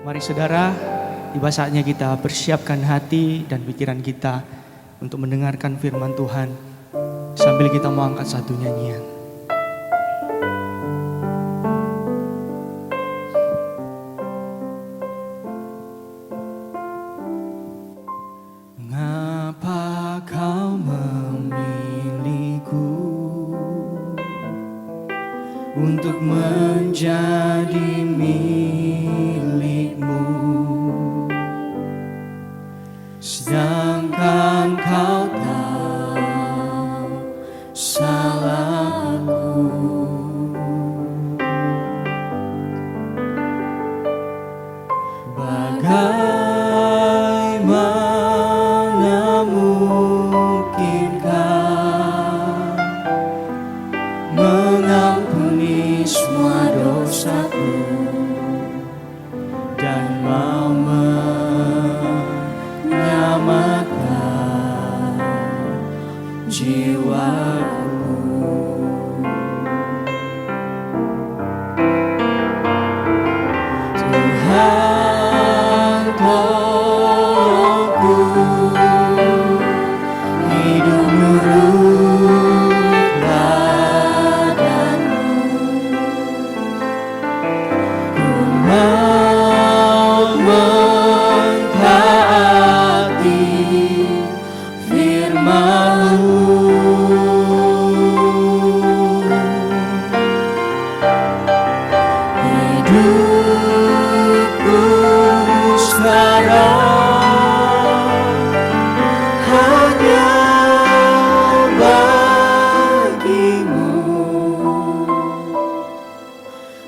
Mari saudara, tiba saatnya kita persiapkan hati dan pikiran kita untuk mendengarkan firman Tuhan sambil kita mau angkat satu nyanyian. Mengapa kau memilihku untuk menjadi milikmu, sedangkan kau tahu salahku. Bagaimana mungkinkah mengampuni semua dosaku dan mau menyelamatkan jiwaku. Tuhan, tolongku hidup nurut padamu. Ku mau mentaati firman-Mu. Hidupku sekarang hanya bagi-Mu,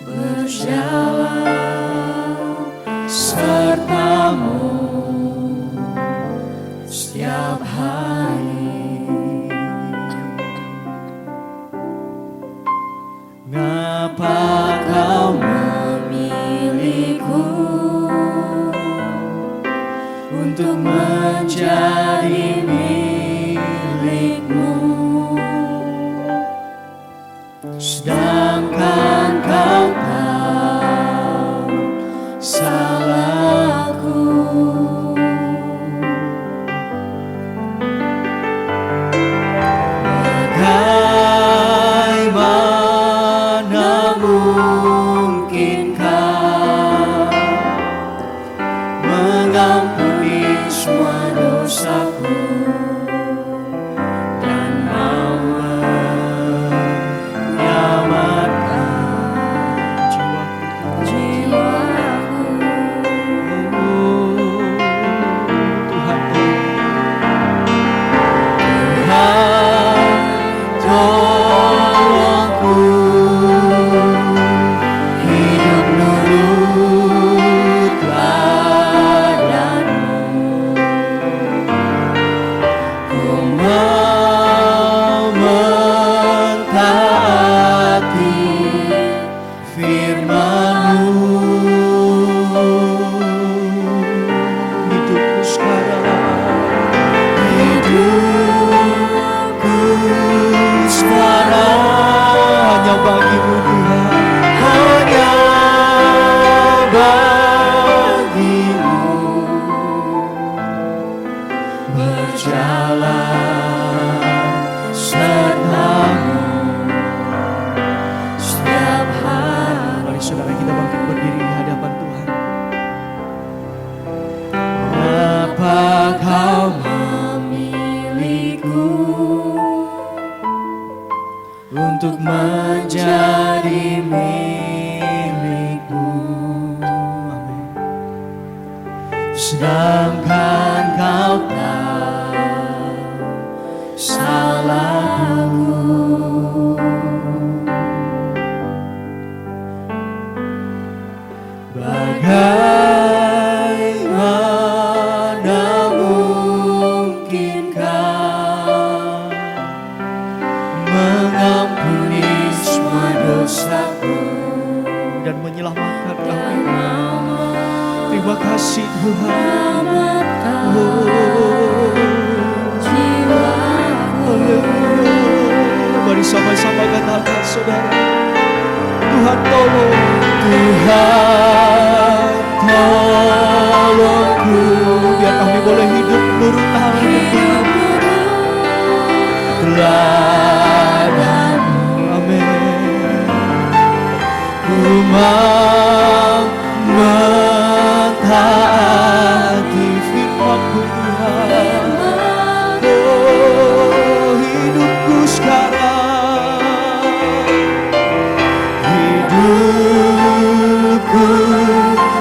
berjalan serta-Mu setiap hari. Ngapa kau memilihku untuk menjadi milikmu, sedangkan kau tahu salahku. Bagaimana mungkinkah mengampuni semua dosaku dan mau menyelamatkan jiwaku. Tuhan, tolongku hidup nurut padamu. Ku mau mentaati firman-Mu. Hidupku sekarang, hidupku sekarang hanya bagi-Mu Tuhan, hanya bagi-Mu, berjalan serta-Mu setiap hari. Mari saudara kita bangkit berdiri di hadapan Tuhan. Mengapa kau memilihku untuk menjadi milikmu, amin, sedangkan kau tahu salahku. Bagaimana mungkinkah mengampuni semua dosaku dan menyelamatkan kami. Terima kasih Tuhan. Mari sama-sama katakan saudara, Tuhan tolong, Tuhan tolongku, biar kami boleh hidup menurut teladanmu Tuhan. Amin. Ku mau mentaati firman-Mu Tuhan. Oh, hidupku sekarang, hidupku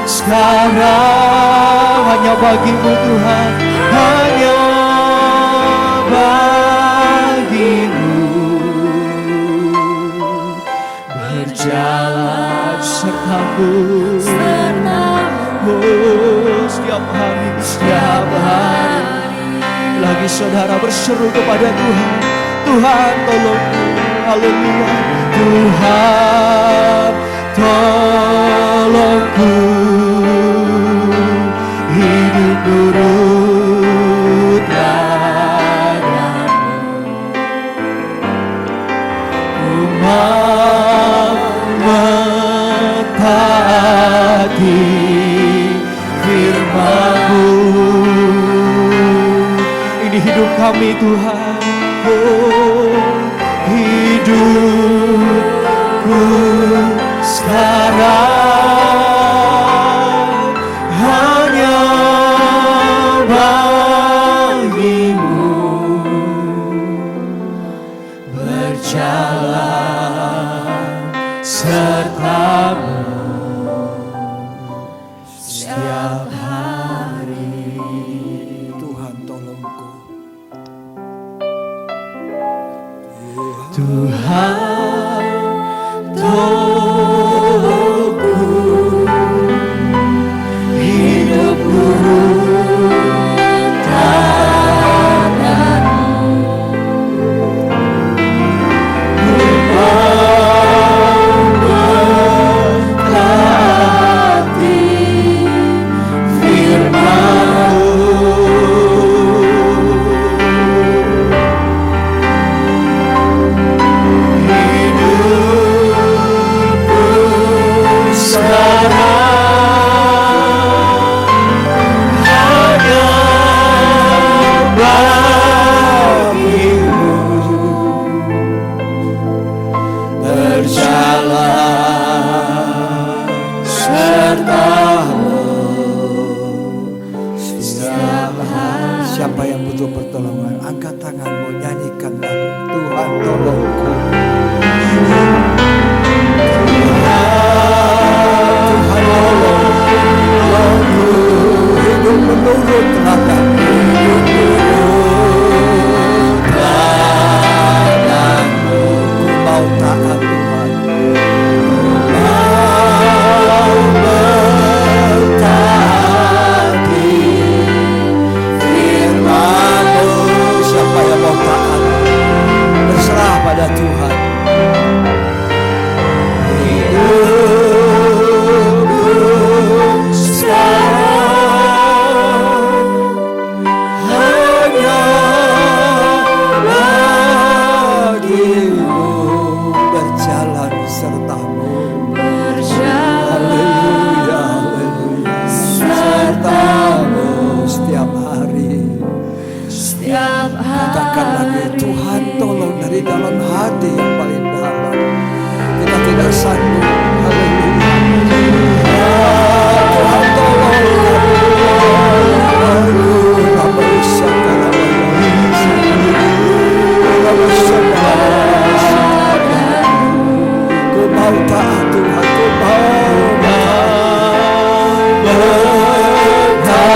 sekarang hanya bagi-Mu Tuhan, hanya bagi-Mu. Berjalan serta-Mu, oh, setiap hari lagi saudara berseru kepada Tuhan, Tuhan tolongku, haleluya, Tuhan tolongku, hidup nurut padamu. Ku mau mentaati firman-Mu. Ini hidup kami Tuhan, oh, hidupku sekarang hanya bagi-Mu. Berjalan serta-Mu setiap hari. Tuhan tolongku, Tuhan tolongku, hidup nurut padamu. Ku mau mentaati firman-Mu. siapa yang butuh pertolongan, angkat tanganmu, nyanyikan lagu Tuhan tolongku. Tuhan tolongku, hidup menurut teladanmu, ku mau taat Tuhan, mau mentaati firman-Mu. Siapa yang mau taat, berserah pada Tuhan. Katakan lagi, Tuhan tolong dari dalam hati yang paling dalam. Kita tidak sanggup. Haleluya. Tuhan tolong ku mau taat Tuhan, ku mau mentaati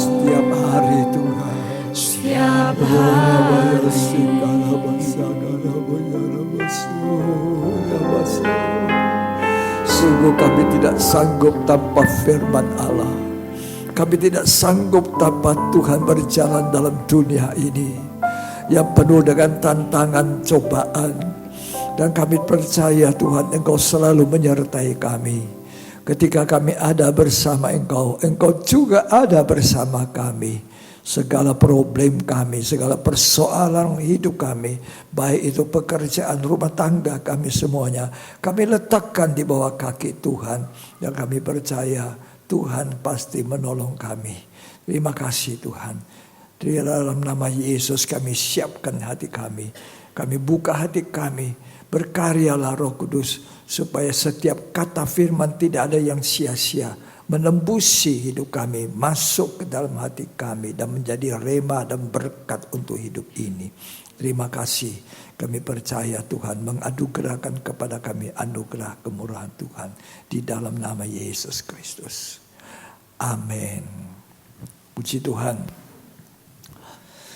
setiap hari Tuhan, setiap hari Sungguh kami tidak sanggup tanpa firman Allah. Kami tidak sanggup tanpa Tuhan berjalan dalam dunia ini yang penuh dengan tantangan, cobaan. Dan kami percaya Tuhan, Engkau selalu menyertai kami. Ketika kami ada bersama Engkau, Engkau juga ada bersama kami. Segala problem kami, segala persoalan hidup kami, baik itu pekerjaan, rumah tangga kami semuanya, kami letakkan di bawah kaki Tuhan. Dan kami percaya Tuhan pasti menolong kami. Terima kasih Tuhan. Di dalam nama Yesus kami siapkan hati kami. Kami buka hati kami. Berkaryalah Roh Kudus supaya setiap kata firman tidak ada yang sia-sia. Menembusi hidup kami, masuk ke dalam hati kami dan menjadi rema dan berkat untuk hidup ini. Terima kasih. Kami percaya Tuhan menganugerahkan kepada kami anugerah kemurahan Tuhan di dalam nama Yesus Kristus. Amin. Puji Tuhan.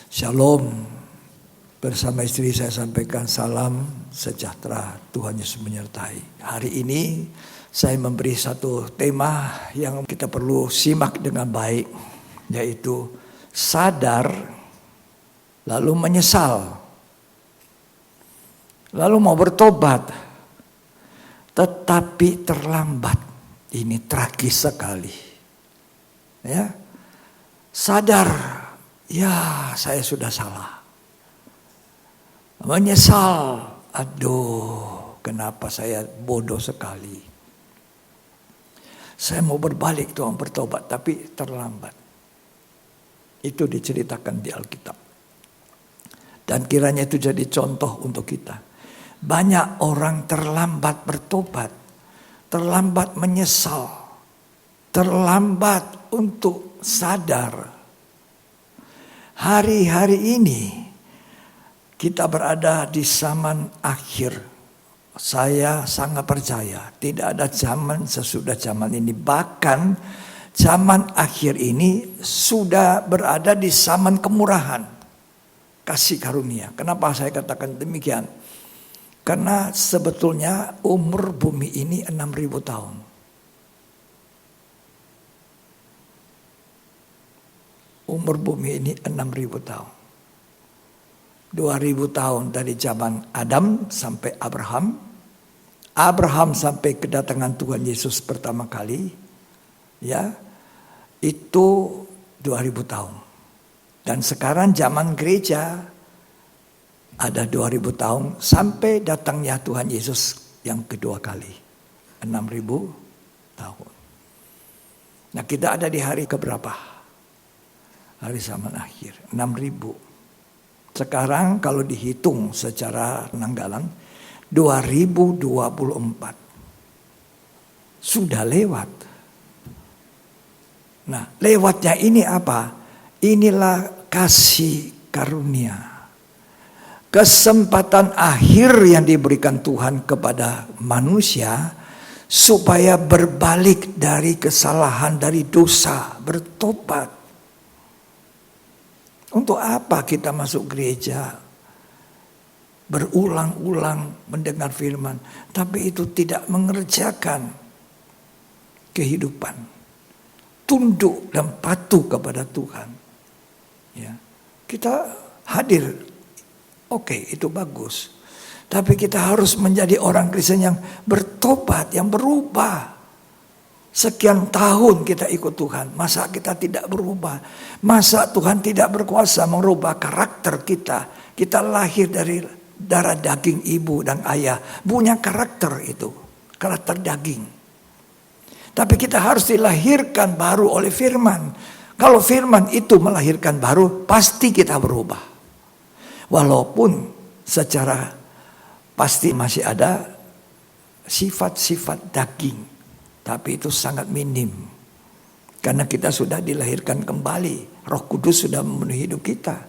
Shalom. Bersama istri saya sampaikan salam sejahtera. Tuhan Yesus menyertai. Hari ini saya memberi satu tema yang kita perlu simak dengan baik, yaitu sadar lalu menyesal, lalu mau bertobat tetapi terlambat. Ini tragis sekali. Ya, sadar, ya saya sudah salah. Menyesal, aduh, kenapa saya bodoh sekali. Saya mau berbalik Tuhan, bertobat, tapi terlambat. Itu diceritakan di Alkitab. Dan kiranya itu jadi contoh untuk kita. Banyak orang terlambat bertobat, terlambat menyesal, terlambat untuk sadar. Hari-hari ini kita berada di zaman akhir. Saya sangat percaya tidak ada zaman sesudah zaman ini. Bahkan zaman akhir ini sudah berada di zaman kemurahan, kasih karunia. Kenapa saya katakan demikian? Karena sebetulnya umur bumi ini 6.000 tahun. Umur bumi ini 6.000 tahun. 2000 tahun dari zaman Adam sampai Abraham. Abraham sampai kedatangan Tuhan Yesus pertama kali. Ya, itu 2000 tahun. Dan sekarang zaman gereja ada 2000 tahun sampai datangnya Tuhan Yesus yang kedua kali. 6000 tahun. Nah, kita ada di hari keberapa? Hari zaman akhir, 6000. Sekarang kalau dihitung secara penanggalan 2024. Sudah lewat. Nah, lewatnya ini apa? Inilah kasih karunia. Kesempatan akhir yang diberikan Tuhan kepada manusia supaya berbalik dari kesalahan, dari dosa, bertobat. Untuk apa kita masuk gereja? Berulang-ulang mendengar firman. Tapi itu tidak mengerjakan kehidupan. Tunduk dan patuh kepada Tuhan. Ya, kita hadir. Oke, itu bagus. Tapi kita harus menjadi orang Kristen yang bertobat, yang berubah. Sekian tahun kita ikut Tuhan, masa kita tidak berubah? Masa Tuhan tidak berkuasa merubah karakter kita? Kita lahir dari darah daging ibu dan ayah, punya karakter itu, karakter daging. Tapi kita harus dilahirkan baru oleh firman. Kalau firman itu melahirkan baru, pasti kita berubah. Walaupun secara pasti masih ada sifat-sifat daging. Tapi itu sangat minim. Karena kita sudah dilahirkan kembali. Roh Kudus sudah memenuhi hidup kita.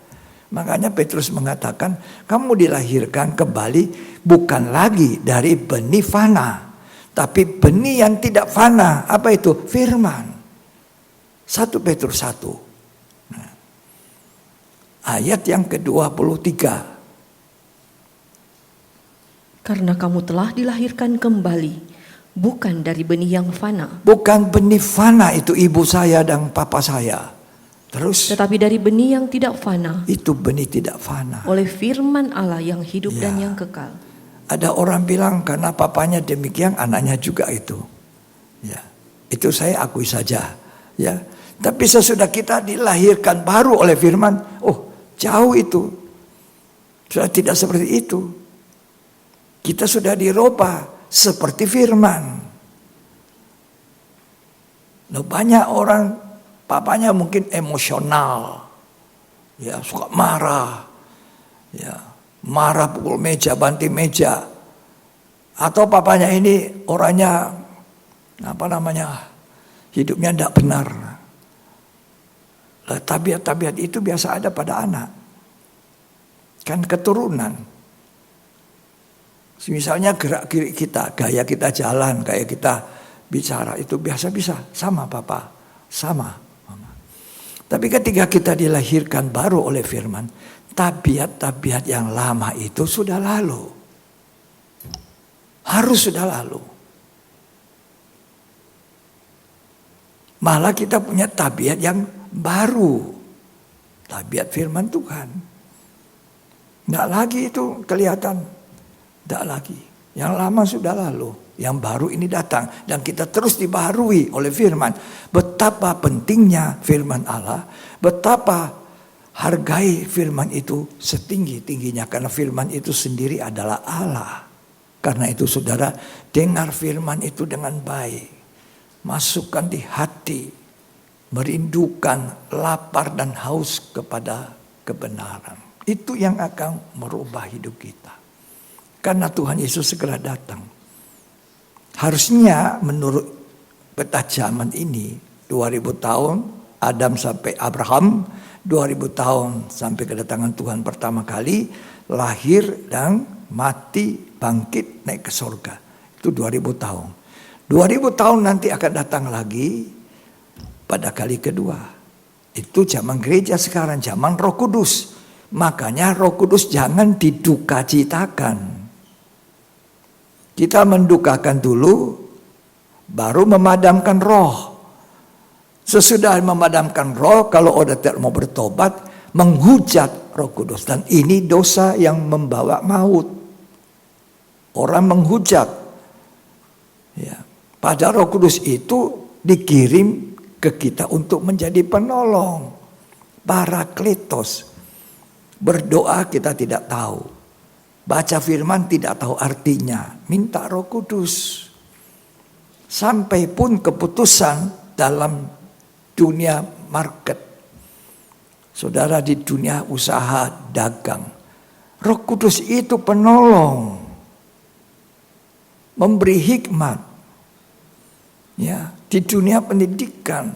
Makanya Petrus mengatakan, kamu dilahirkan kembali bukan lagi dari benih fana. Tapi benih yang tidak fana. Apa itu? Firman. 1 Petrus 1. Nah, ayat yang ke-23. Karena kamu telah dilahirkan kembali, bukan dari benih yang fana, Bukan benih fana itu ibu saya dan papa saya. Terus tetapi dari benih yang tidak fana, itu benih tidak fana. oleh firman Allah yang hidup Ya. dan yang kekal. Ada orang bilang karena papanya demikian anaknya juga itu. Ya. Itu saya akui saja, ya. Tapi sesudah kita dilahirkan baru oleh firman, oh, jauh itu. Sudah tidak seperti itu. Kita sudah dirubah seperti firman. Nah, banyak orang papanya mungkin emosional. Ya, suka marah. Ya, marah pukul meja, banting meja. Atau papanya ini orangnya hidupnya tidak benar. Lah, tabiat-tabiat itu biasa ada pada anak. Kan keturunan. Misalnya gerak-gerik kita, gaya kita jalan, gaya kita bicara itu biasa bisa sama papa, sama mama. Tapi ketika kita dilahirkan baru oleh firman, tabiat-tabiat yang lama itu sudah lalu. Harus sudah lalu. Malah kita punya tabiat yang baru. Tabiat firman Tuhan. Tidak lagi itu kelihatan. Tidak lagi. Yang lama sudah lalu. Yang baru ini datang. Dan kita terus dibaharui oleh firman. Betapa pentingnya firman Allah. Betapa hargai firman itu setinggi-tingginya. Karena firman itu sendiri adalah Allah. Karena itu saudara, dengar firman itu dengan baik. Masukkan di hati. Merindukan, lapar dan haus kepada kebenaran. Itu yang akan merubah hidup kita. Karena Tuhan Yesus segera datang. Harusnya menurut peta zaman ini 2000 tahun Adam sampai Abraham, 2000 tahun sampai kedatangan Tuhan pertama kali, lahir dan mati, bangkit, naik ke surga. Itu 2000 tahun. 2000 tahun nanti akan datang lagi pada kali kedua. Itu zaman gereja sekarang, zaman Roh Kudus. Makanya Roh Kudus jangan didukacitakan. Kita mendukakan dulu, baru memadamkan roh. Sesudah memadamkan roh, kalau udah tidak mau bertobat, menghujat Roh Kudus. Dan ini dosa yang membawa maut. Orang menghujat. Ya. Padahal Roh Kudus itu dikirim ke kita untuk menjadi penolong. Parakletos. Berdoa kita tidak tahu. Baca firman tidak tahu artinya. Minta Roh Kudus. Sampai pun keputusan dalam dunia market. Saudara, di dunia usaha dagang. Roh Kudus itu penolong. Memberi hikmat. Ya, di dunia pendidikan.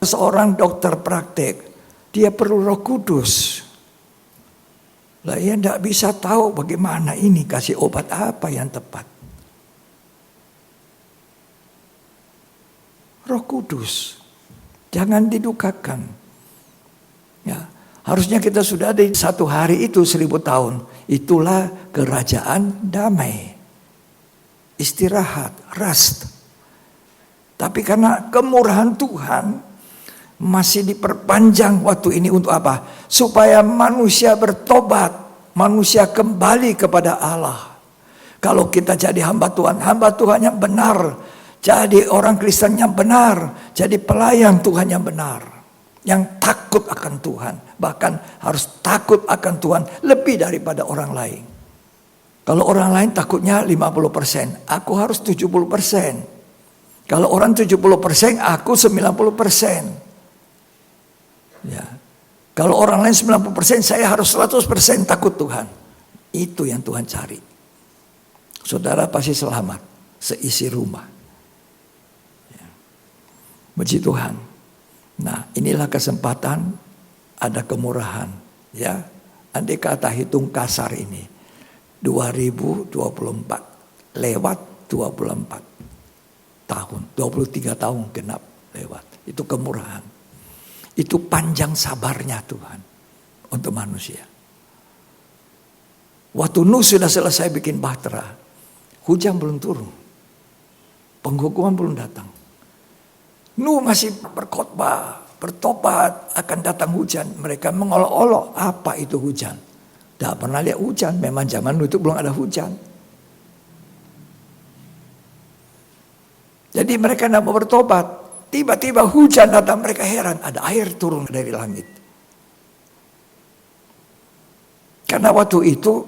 Seorang dokter praktek. Dia perlu Roh Kudus. Lah, ia tidak bisa tahu bagaimana ini kasih obat apa yang tepat. Roh Kudus. Jangan didukakan. Ya, harusnya kita sudah ada satu hari itu 1000 tahun. Itulah kerajaan damai. Istirahat, rest. Tapi karena kemurahan Tuhan masih diperpanjang waktu ini untuk apa? Supaya manusia bertobat, manusia kembali kepada Allah. Kalau kita jadi hamba Tuhan yang benar, jadi orang Kristen yang benar, jadi pelayan Tuhan yang benar, yang takut akan Tuhan, bahkan harus takut akan Tuhan lebih daripada orang lain. Kalau orang lain takutnya 50%, aku harus 70%. Kalau orang 70%, aku 90%. Ya. Kalau orang lain 90%, saya harus 100% takut Tuhan. Itu yang Tuhan cari. Saudara pasti selamat seisi rumah. Ya. Puji Tuhan. Nah, inilah kesempatan, ada kemurahan. Ya, andai kata hitung kasar ini, 2024 lewat 24 tahun, 23 tahun genap lewat. Itu kemurahan. Itu panjang sabarnya Tuhan untuk manusia. Waktu Nuh sudah selesai bikin bahtera, hujan belum turun. Penghukuman belum datang. Nuh masih berkhotbah, bertobat, akan datang hujan. Mereka mengolok-olok, apa itu hujan? Tidak pernah lihat hujan, memang zaman Nuh itu belum ada hujan. Jadi mereka tidak mau bertobat. Tiba-tiba hujan datang, mereka heran, ada air turun dari langit. Karena waktu itu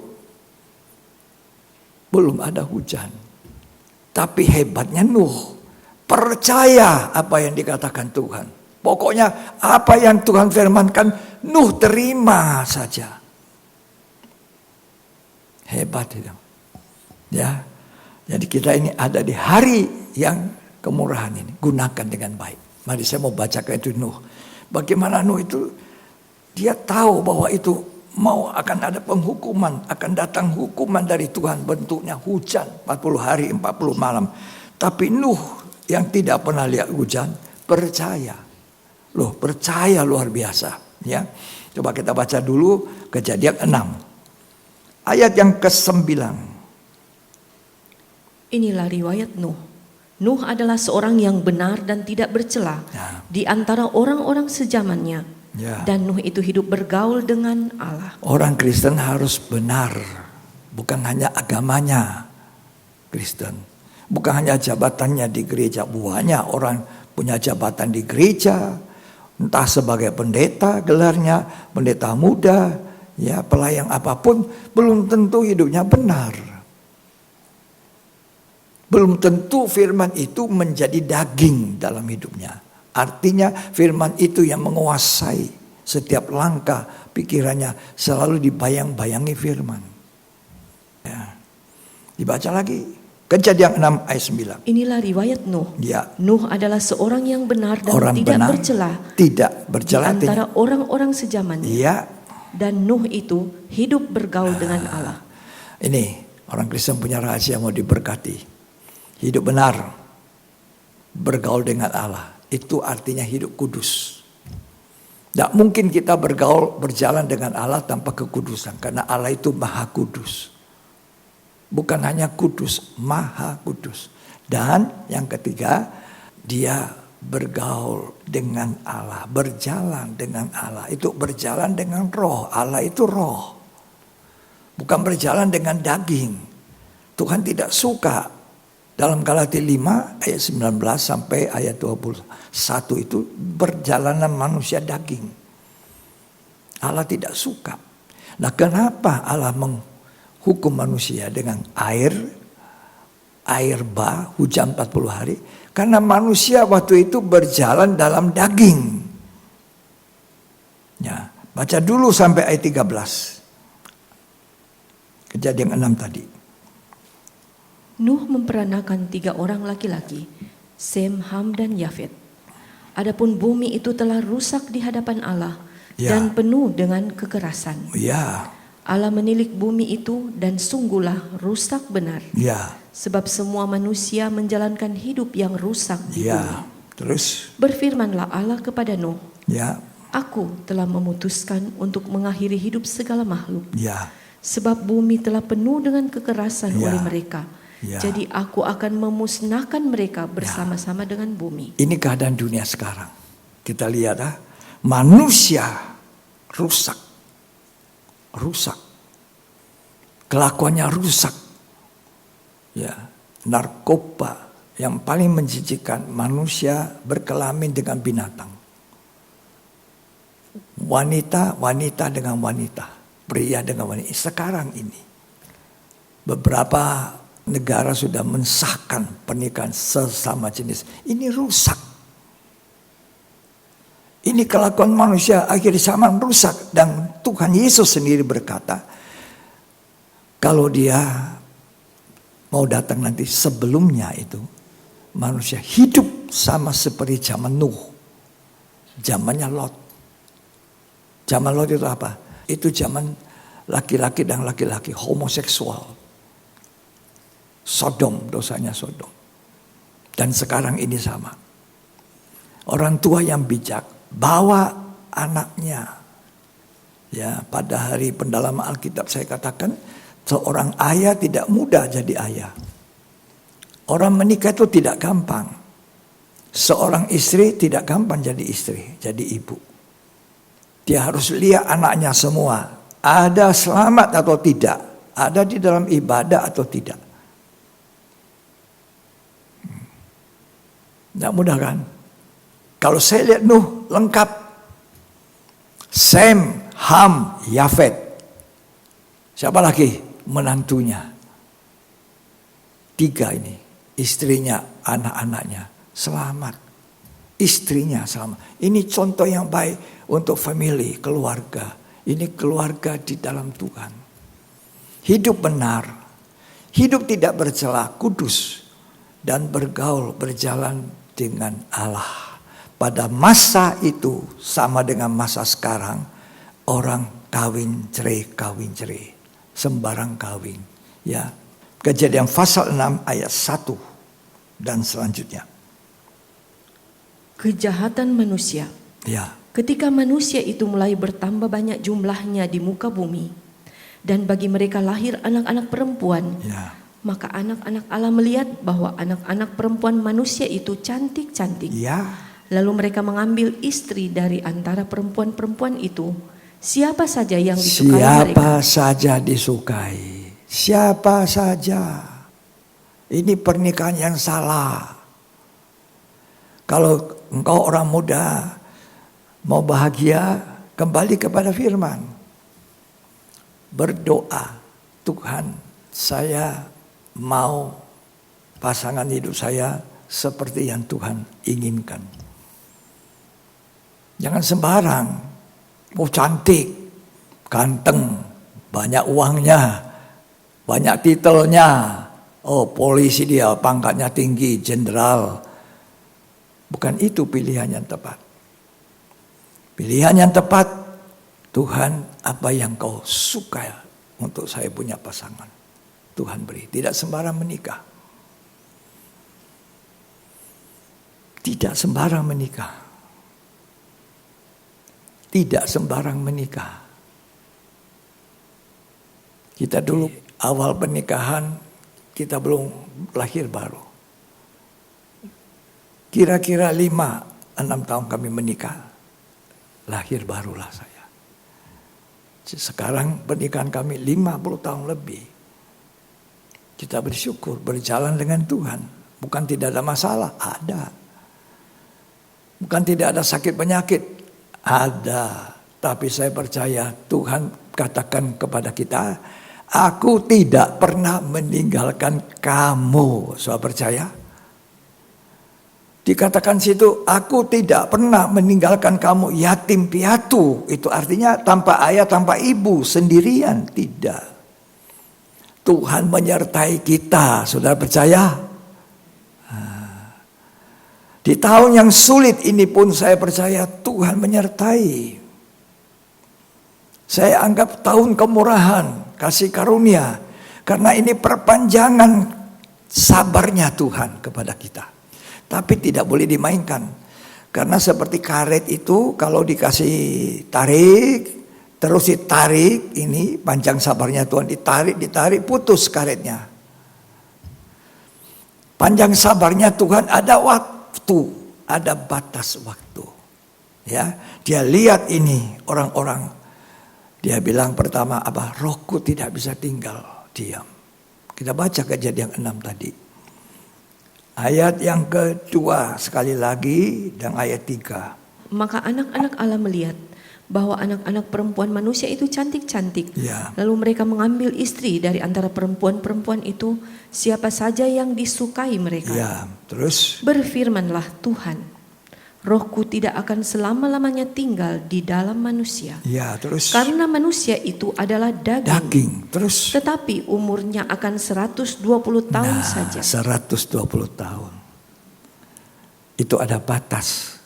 belum ada hujan. Tapi hebatnya Nuh percaya apa yang dikatakan Tuhan. Pokoknya apa yang Tuhan firmankan, Nuh terima saja. Hebat itu. Ya. Jadi kita ini ada di hari yang kemurahan ini. Gunakan dengan baik. Mari saya mau bacakan itu Nuh. Bagaimana Nuh itu, dia tahu bahwa itu akan ada penghukuman, akan datang hukuman dari Tuhan, bentuknya hujan 40 hari 40 malam. Tapi Nuh yang tidak pernah lihat hujan percaya. Loh, percaya luar biasa, ya. Coba kita baca dulu Kejadian 6 ayat yang ke-9. Inilah riwayat Nuh. Nuh adalah seorang yang benar dan tidak bercela di antara orang-orang sezamannya. Ya. Dan Nuh itu hidup bergaul dengan Allah. Orang Kristen harus benar, bukan hanya agamanya Kristen, bukan hanya jabatannya di gereja. Buahnya orang punya jabatan di gereja, entah sebagai pendeta gelarnya, pendeta muda, ya pelayan apapun, belum tentu hidupnya benar. Belum tentu firman itu menjadi daging dalam hidupnya. Artinya firman itu yang menguasai setiap langkah pikirannya, selalu dibayang-bayangi firman. Ya. Dibaca lagi Kejadian 6 ayat 9. Inilah riwayat Nuh. Ya. Nuh adalah seorang yang benar dan Orang tidak benar, bercela tidak di bercela antara orang-orang sezamannya. Ya. Dan Nuh itu hidup bergaul dengan Allah. Ini orang Kristen punya rahasia mau diberkati. Hidup benar, bergaul dengan Allah. Itu artinya hidup kudus. Tidak mungkin kita berjalan dengan Allah tanpa kekudusan. Karena Allah itu maha kudus. Bukan hanya kudus, maha kudus. Dan yang ketiga, dia bergaul dengan Allah. Berjalan dengan Allah. Itu berjalan dengan roh. Allah itu roh. Bukan berjalan dengan daging. Tuhan tidak suka. Dalam Galatia 5 ayat 19 sampai ayat 21 itu perjalanan manusia daging. Allah tidak suka. Nah, kenapa Allah menghukum manusia dengan air bah, hujan 40 hari? Karena manusia waktu itu berjalan dalam daging. Ya, baca dulu sampai ayat 13. Kejadian 6 tadi. Nuh memperanakan 3 orang laki-laki, Sem, Ham, dan Yafet. Adapun bumi itu telah rusak di hadapan Allah dan penuh dengan kekerasan. Ya. Allah menilik bumi itu dan sungguhlah rusak benar. Ya. Sebab semua manusia menjalankan hidup yang rusak di bumi. Terus. Berfirmanlah Allah kepada Nuh. Ya. Aku telah memutuskan untuk mengakhiri hidup segala makhluk. Ya. Sebab bumi telah penuh dengan kekerasan oleh mereka. Ya. Jadi aku akan memusnahkan mereka bersama-sama dengan bumi. Ini keadaan dunia sekarang. Kita lihat manusia rusak. Rusak. Kelakuannya rusak. Ya, narkoba yang paling menjijikkan, manusia berkelamin dengan binatang. Wanita dengan wanita, pria dengan wanita. Sekarang ini beberapa negara sudah mensahkan pernikahan sesama jenis. Ini rusak. Ini kelakuan manusia akhir zaman rusak. Dan Tuhan Yesus sendiri berkata, kalau dia mau datang nanti, sebelumnya itu manusia hidup sama seperti zaman Nuh. Zamannya Lot. Zaman Lot itu apa? Itu zaman laki-laki dan laki-laki homoseksual. Sodom, dosanya Sodom. Dan sekarang ini sama. Orang tua yang bijak bawa anaknya. Ya, pada hari pendalaman Alkitab saya katakan, seorang ayah tidak mudah jadi ayah. Orang menikah itu tidak gampang. Seorang istri tidak gampang jadi istri, jadi ibu. Dia harus lihat anaknya semua. Ada selamat atau tidak. Ada di dalam ibadah atau tidak. Tidak mudah kan? Kalau saya lihat Nuh lengkap. Sem, Ham, Yafet. Siapa lagi? Menantunya. 3 ini. Istrinya, anak-anaknya. Selamat. Istrinya selamat. Ini contoh yang baik untuk family, keluarga. Ini keluarga di dalam Tuhan. Hidup benar. Hidup tidak bercela, kudus. Dan bergaul, berjalan dengan Allah. Pada masa itu sama dengan masa sekarang. Orang kawin cerai. Sembarang kawin. Ya. Kejadian pasal 6 ayat 1 dan selanjutnya. Kejahatan manusia. Ya. Ketika manusia itu mulai bertambah banyak jumlahnya di muka bumi, dan bagi mereka lahir anak-anak perempuan, Ya. maka anak-anak Allah melihat bahwa anak-anak perempuan manusia itu cantik-cantik. Ya. Lalu mereka mengambil istri dari antara perempuan-perempuan itu, siapa saja yang disukai mereka. Siapa saja disukai. Siapa saja. Ini pernikahan yang salah. Kalau engkau orang muda mau bahagia, kembali kepada firman. Berdoa, Tuhan, saya mau pasangan hidup saya seperti yang Tuhan inginkan. Jangan sembarang. Oh cantik, ganteng, banyak uangnya, banyak titelnya. Oh polisi dia, pangkatnya tinggi, jenderal. Bukan itu pilihan yang tepat. Pilihan yang tepat, Tuhan apa yang kau suka untuk saya punya pasangan. Tuhan beri, tidak sembarang menikah. Tidak sembarang menikah. Tidak sembarang menikah. Kita dulu awal pernikahan, kita belum lahir baru. Kira-kira 5-6 tahun kami menikah. Lahir barulah saya. Sekarang pernikahan kami 50 tahun lebih. Kita bersyukur, berjalan dengan Tuhan. Bukan tidak ada masalah, ada. Bukan tidak ada sakit penyakit, ada. Tapi saya percaya Tuhan katakan kepada kita, aku tidak pernah meninggalkan kamu. Saya percaya. Dikatakan situ, aku tidak pernah meninggalkan kamu yatim piatu. Itu artinya tanpa ayah, tanpa ibu, sendirian. Tidak. Tuhan menyertai kita, saudara percaya? Di tahun yang sulit ini pun saya percaya Tuhan menyertai. Saya anggap tahun kemurahan, kasih karunia. Karena ini perpanjangan sabarnya Tuhan kepada kita. Tapi tidak boleh dimainkan. Karena seperti karet itu kalau dikasih tarik, terus ditarik, ini panjang sabarnya Tuhan, ditarik, putus karetnya. Panjang sabarnya Tuhan ada waktu, ada batas waktu. Ya, dia lihat ini orang-orang. Dia bilang pertama apa? Rohku tidak bisa tinggal diam. Kita baca Kejadian 6 tadi. Ayat yang kedua sekali lagi dan ayat 3. Maka anak-anak Allah melihat bahwa anak-anak perempuan manusia itu cantik-cantik. Ya. Lalu mereka mengambil istri dari antara perempuan-perempuan itu, siapa saja yang disukai mereka. Ya, terus Berfirmanlah Tuhan, rohku tidak akan selama-lamanya tinggal di dalam manusia. ya, terus Karena manusia itu adalah daging. Terus Tetapi umurnya akan 120 tahun saja. 120 tahun. Itu ada batas.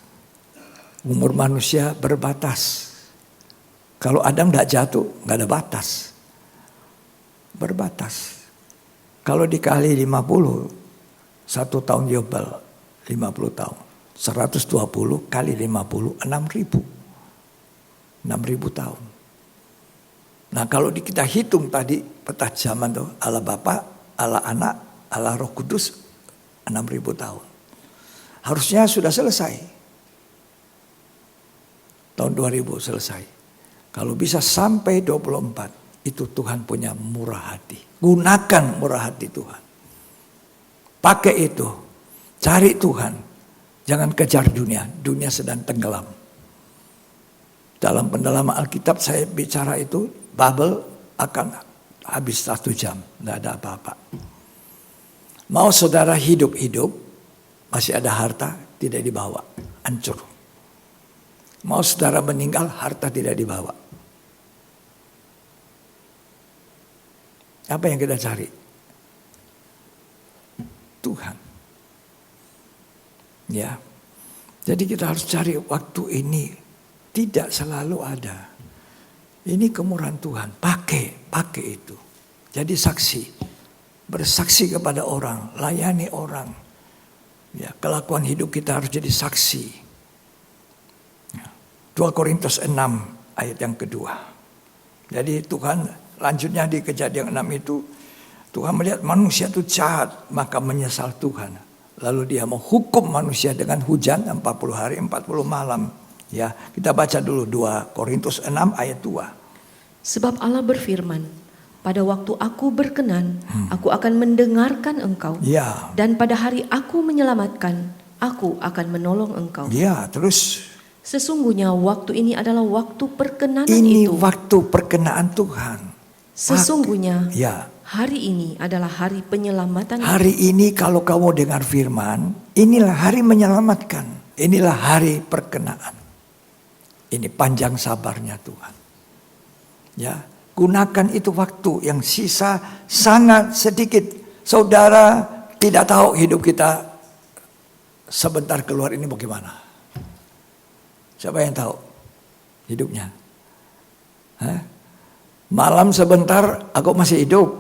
Umur manusia berbatas. Kalau Adam tidak jatuh, nggak ada batas. Berbatas. Kalau dikali 50, 1 tahun Yobel, 50 tahun. 120 kali 50, 6.000. 6.000 tahun. Nah kalau kita hitung tadi peta zaman tuh, Allah Bapa, Allah Anak, Allah Roh Kudus, 6.000 tahun. Harusnya sudah selesai. Tahun 2000 selesai. Kalau bisa sampai 24, itu Tuhan punya murah hati. Gunakan murah hati Tuhan. Pakai itu. Cari Tuhan. Jangan kejar dunia. Dunia sedang tenggelam. Dalam pendalaman Alkitab saya bicara itu, Babel akan habis 1 jam. Tidak ada apa-apa. Mau saudara hidup-hidup, masih ada harta, tidak dibawa. Hancur. Mau saudara meninggal, harta tidak dibawa. Apa yang kita cari? Tuhan. Ya. Jadi kita harus cari waktu ini. Tidak selalu ada. Ini kemurahan Tuhan. Pakai itu. Jadi saksi. Bersaksi kepada orang. Layani orang. Ya, kelakuan hidup kita harus jadi saksi. 2 Korintus 6 ayat yang kedua. Jadi Tuhan lanjutnya di Kejadian 6 itu. Tuhan melihat manusia itu jahat. Maka menyesal Tuhan. Lalu dia menghukum manusia dengan hujan 40 hari 40 malam. Ya, kita baca dulu 2 Korintus 6 ayat 2. Sebab Allah berfirman, pada waktu aku berkenan, aku akan mendengarkan engkau. Ya. Dan pada hari aku menyelamatkan, aku akan menolong engkau. Ya, terus. Sesungguhnya waktu ini adalah waktu perkenanan Ini itu. waktu perkenaan Tuhan. Sesungguhnya Ya. hari ini adalah hari penyelamatan. Hari ini kalau kamu dengar firman, inilah hari menyelamatkan. Inilah hari perkenaan. Ini panjang sabarnya Tuhan. Ya, gunakan itu waktu yang sisa sangat sedikit. Saudara tidak tahu hidup kita sebentar keluar ini bagaimana. Siapa yang tahu hidupnya? Hah? Malam sebentar aku masih hidup.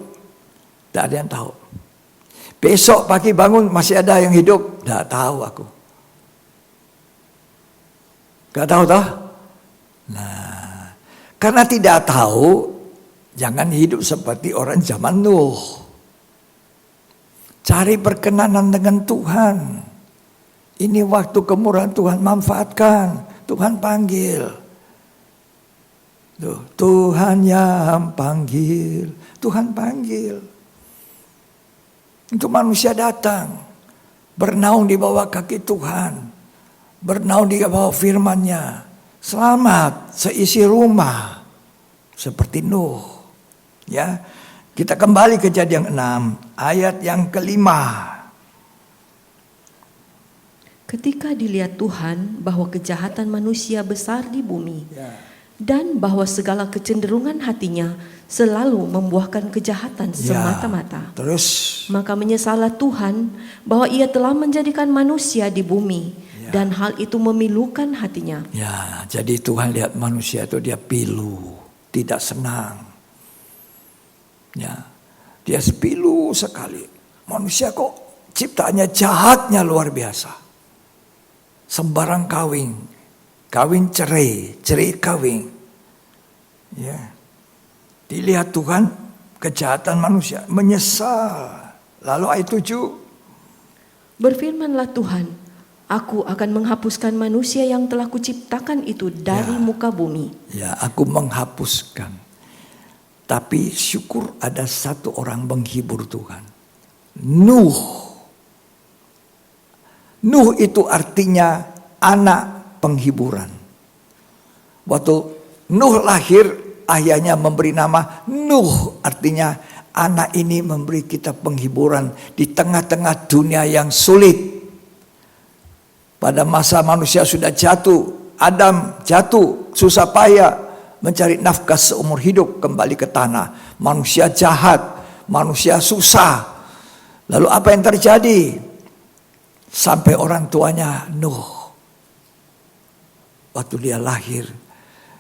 Tidak ada yang tahu. Besok pagi bangun masih ada yang hidup. Tidak tahu aku. Gak tahu toh? Nah, karena tidak tahu, jangan hidup seperti orang zaman Nuh. Cari perkenanan dengan Tuhan. Ini waktu kemurahan Tuhan, manfaatkan. Tuhan panggil. Tuh, Tuhan yang panggil. Tuhan panggil. Untuk manusia datang. Bernaung di bawah kaki Tuhan. Bernaung di bawah firman-Nya. Selamat seisi rumah. Seperti Nuh. Ya. Kita kembali ke Kejadian 6. Ayat yang kelima. Ketika dilihat Tuhan bahwa kejahatan manusia besar di bumi. Dan bahwa segala kecenderungan hatinya selalu membuahkan kejahatan semata-mata. Terus. Maka menyesallah Tuhan bahwa ia telah menjadikan manusia di bumi. Dan hal itu memilukan hatinya. Ya, jadi Tuhan lihat manusia itu dia pilu, tidak senang. Ya, dia pilu sekali. Manusia kok ciptaannya jahatnya luar biasa. Sembarang kawin, kawin cerai kawin. Ya, dilihat Tuhan kejahatan manusia, menyesal. Lalu ayat 7. Berfirmanlah Tuhan, aku akan menghapuskan manusia yang telah kuciptakan itu dari muka bumi. Ya, aku menghapuskan. Tapi syukur ada satu orang menghibur Tuhan. Nuh. Nuh itu artinya anak penghiburan. Waktu Nuh lahir, ayahnya memberi nama Nuh. Artinya anak ini memberi kita penghiburan di tengah-tengah dunia yang sulit. Pada masa manusia sudah jatuh, Adam jatuh, susah payah mencari nafkah seumur hidup kembali ke tanah. Manusia jahat, manusia susah. Lalu apa yang terjadi? Sampai orang tuanya Nuh. Waktu dia lahir,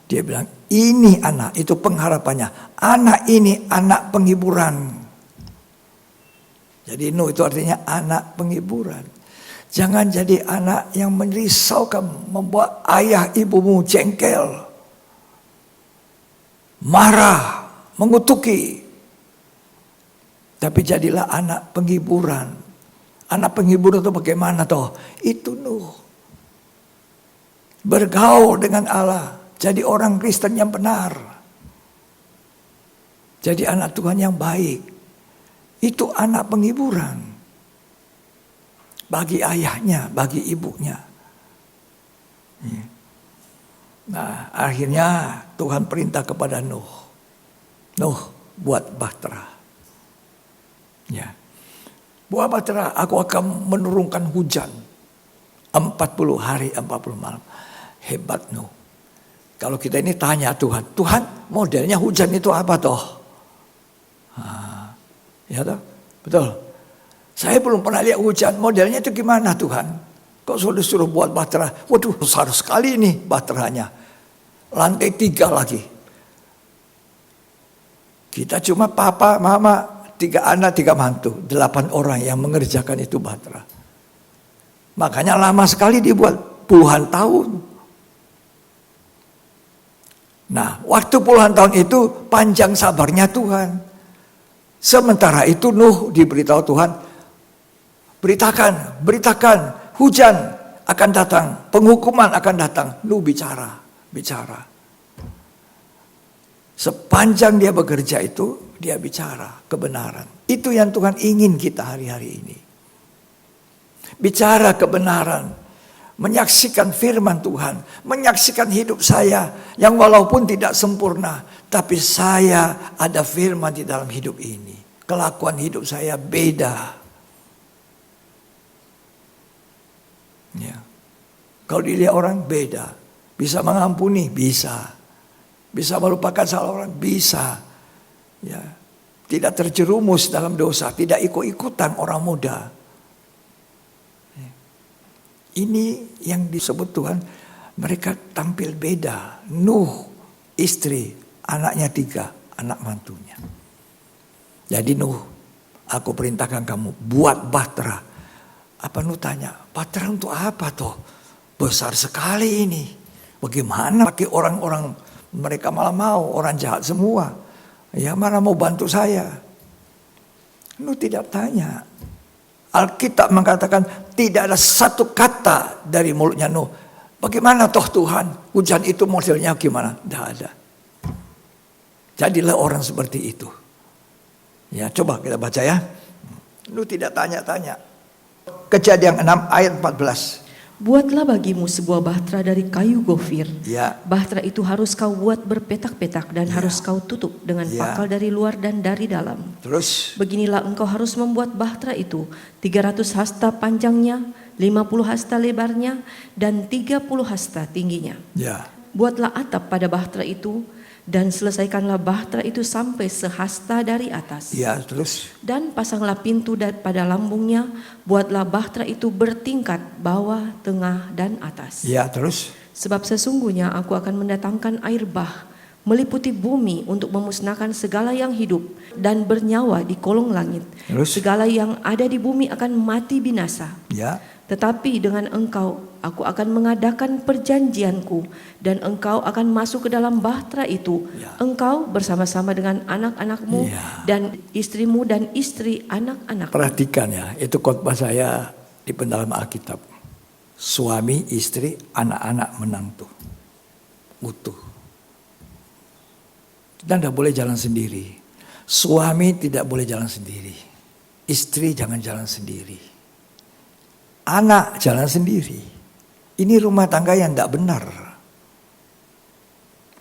dia bilang, ini anak, itu pengharapannya. Anak ini anak penghiburan. Jadi Nuh itu artinya anak penghiburan. Jangan jadi anak yang merisaukan, membuat ayah ibumu jengkel, marah, mengutuki. Tapi jadilah anak penghiburan, Anak penghibur itu bagaimana toh? Itu Nuh. Bergaul dengan Allah. Jadi orang Kristen yang benar. Jadi anak Tuhan yang baik. Itu anak penghiburan. Bagi ayahnya, bagi ibunya. Nah, akhirnya Tuhan perintah kepada Nuh. Nuh, buat bahtera. Ya. Buat bahtera, aku akan menurunkan hujan. 40 hari, 40 malam. Hebat Nuh. Kalau kita ini tanya Tuhan, Tuhan modelnya hujan itu apa toh? Ya toh? Betul. Saya belum pernah lihat hujan, modelnya itu gimana Tuhan? Kok suruh buat bahtera? Waduh, besar sekali ini bahteranya. Lantai 3 lagi. Kita cuma papa, mama, 3 anak, 3 mantu. 8 orang yang mengerjakan itu bahtera. Makanya lama sekali dibuat, puluhan tahun. Nah, waktu puluhan tahun itu panjang sabarnya Tuhan. Sementara itu Nuh diberitahu Tuhan, beritakan, hujan akan datang, penghukuman akan datang. Nuh bicara. Sepanjang dia bekerja itu, dia bicara kebenaran. Itu yang Tuhan ingin kita hari-hari ini. Bicara kebenaran. Menyaksikan firman Tuhan. Menyaksikan hidup saya yang walaupun tidak sempurna. Tapi saya ada firman di dalam hidup ini. Kelakuan hidup saya beda. Ya. Kalau dilihat orang beda. Bisa mengampuni, bisa. Bisa melupakan salah orang, bisa. Ya. Tidak terjerumus dalam dosa, tidak ikut-ikutan orang muda. Ya. Ini yang disebut Tuhan, mereka tampil beda. Nuh, istri, anaknya 3, anak mantunya. Jadi Nuh, aku perintahkan kamu buat bahtera. Apa Nuh tanya, bahtera untuk apa toh? Besar sekali ini. Bagaimana pakai orang-orang, mereka malah mau, orang jahat semua. Ya mana mau bantu saya? Nuh tidak tanya. Alkitab mengatakan tidak ada satu kata dari mulutnya Nuh. Bagaimana toh Tuhan? Hujan itu modelnya gimana? Tidak ada. Jadilah orang seperti itu. Ya coba kita baca ya. Nuh tidak tanya-tanya. Kejadian 6 ayat 14. Buatlah bagimu sebuah bahtera dari kayu gofir. Ya. Bahtera itu harus kau buat berpetak-petak dan harus kau tutup dengan pakal dari luar dan dari dalam. Terus. Beginilah engkau harus membuat bahtera itu. 300 hasta panjangnya, 50 hasta lebarnya, dan 30 hasta tingginya. Ya. Buatlah atap pada bahtera itu, dan selesaikanlah bahtera itu sampai sehasta dari atas. Ya, terus. Dan pasanglah pintu pada lambungnya, buatlah bahtera itu bertingkat bawah, tengah, dan atas. Ya, terus. Sebab sesungguhnya aku akan mendatangkan air bah meliputi bumi untuk memusnahkan segala yang hidup dan bernyawa di kolong langit. Terus. Segala yang ada di bumi akan mati binasa. Ya. Tetapi dengan engkau aku akan mengadakan perjanjianku dan engkau akan masuk ke dalam bahtera itu. Ya. Engkau bersama-sama dengan anak-anakmu dan istrimu dan istri anak-anak. Perhatikan ya, itu khotbah saya di pendalam Alkitab. Suami, istri, anak-anak menantu. Utuh. Dan tidak boleh jalan sendiri. Suami tidak boleh jalan sendiri. Istri jangan jalan sendiri. Anak jalan sendiri. Ini rumah tangga yang tidak benar.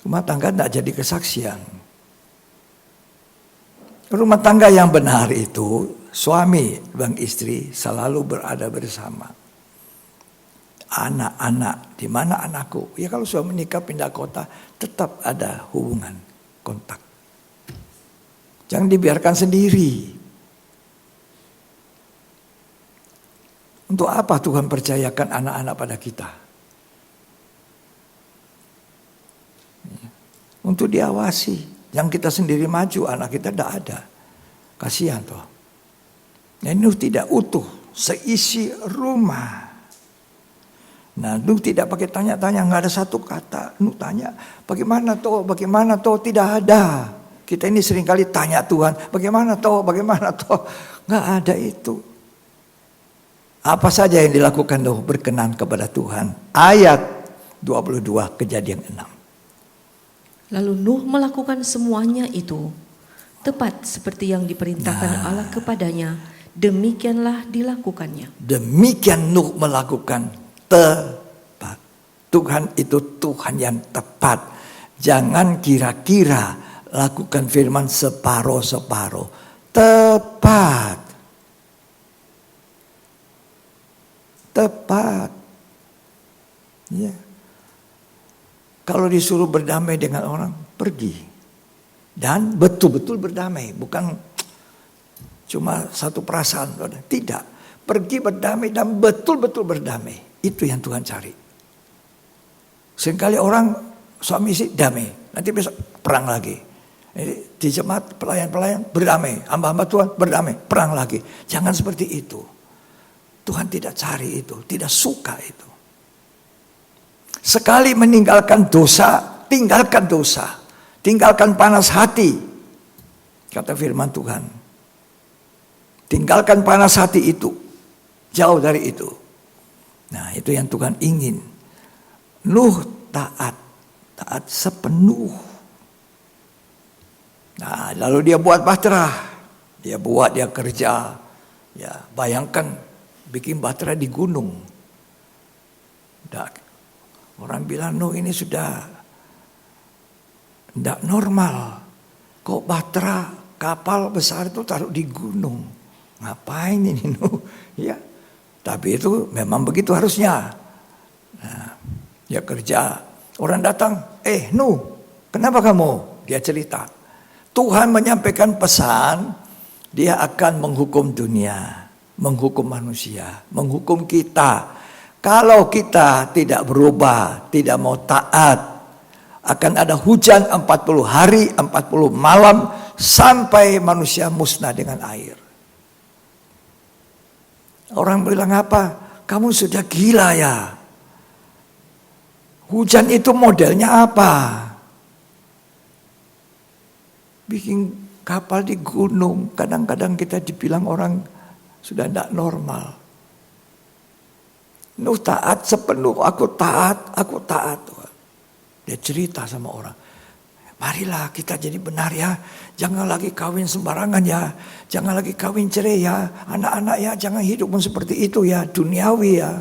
Rumah tangga tidak jadi kesaksian. Rumah tangga yang benar itu suami dan istri selalu berada bersama. Anak-anak, di mana anakku? Ya kalau sudah menikah pindah kota, tetap ada hubungan, kontak. Jangan dibiarkan sendiri. Untuk apa Tuhan percayakan anak-anak pada kita? Untuk diawasi. Yang kita sendiri maju, anak kita tidak ada. Kasihan toh. Nah, Nuh tidak utuh, seisi rumah. Nah, Nuh tidak pakai tanya-tanya, nggak ada satu kata. Nuh tanya, bagaimana toh, tidak ada. Kita ini seringkali tanya Tuhan, bagaimana toh, nggak ada itu. Apa saja yang dilakukan Nuh berkenan kepada Tuhan. Ayat 22 Kejadian 6. Lalu Nuh melakukan semuanya itu, tepat seperti yang diperintahkan Allah kepadanya, demikianlah dilakukannya. Demikian Nuh melakukan tepat. Tuhan itu Tuhan yang tepat. Jangan kira-kira lakukan firman separuh-separuh. Tepat. Tepat. Ya. Kalau disuruh berdamai dengan orang, pergi. Dan betul-betul berdamai. Bukan cuma satu perasaan. Tidak. Pergi berdamai dan betul-betul berdamai. Itu yang Tuhan cari. Seringkali orang suami istri damai. Nanti besok perang lagi. Di jemaat pelayan-pelayan berdamai. Hamba-hamba Tuhan berdamai. Perang lagi. Jangan seperti itu. Tuhan tidak cari itu. Tidak suka itu. Sekali meninggalkan dosa, tinggalkan dosa. Tinggalkan panas hati. Kata firman Tuhan. Tinggalkan panas hati itu. Jauh dari itu. Nah, itu yang Tuhan ingin. Nuh taat. Taat sepenuh. Nah, lalu dia buat bahtera. Dia kerja. Ya, bayangkan bikin bahtera di gunung. Orang bilang, Nuh ini sudah tidak normal. Kok bahtera kapal besar itu taruh di gunung? Ngapain ini Nuh? Ya, tapi itu memang begitu harusnya. Nah, dia kerja. Orang datang, Nuh, kenapa kamu? Dia cerita. Tuhan menyampaikan pesan, dia akan menghukum dunia, menghukum manusia, menghukum kita. Kalau kita tidak berubah, tidak mau taat, akan ada hujan 40 hari, 40 malam, sampai manusia musnah dengan air. Orang bilang apa? Kamu sudah gila ya. Hujan itu modelnya apa? Bikin kapal di gunung. Kadang-kadang kita dibilang orang sudah tidak normal. Nuh taat sepenuh, aku taat. Dia cerita sama orang. Marilah kita jadi benar ya. Jangan lagi kawin sembarangan ya. Jangan lagi kawin cerai ya. Anak-anak ya, jangan hidup seperti itu ya. Duniawi ya.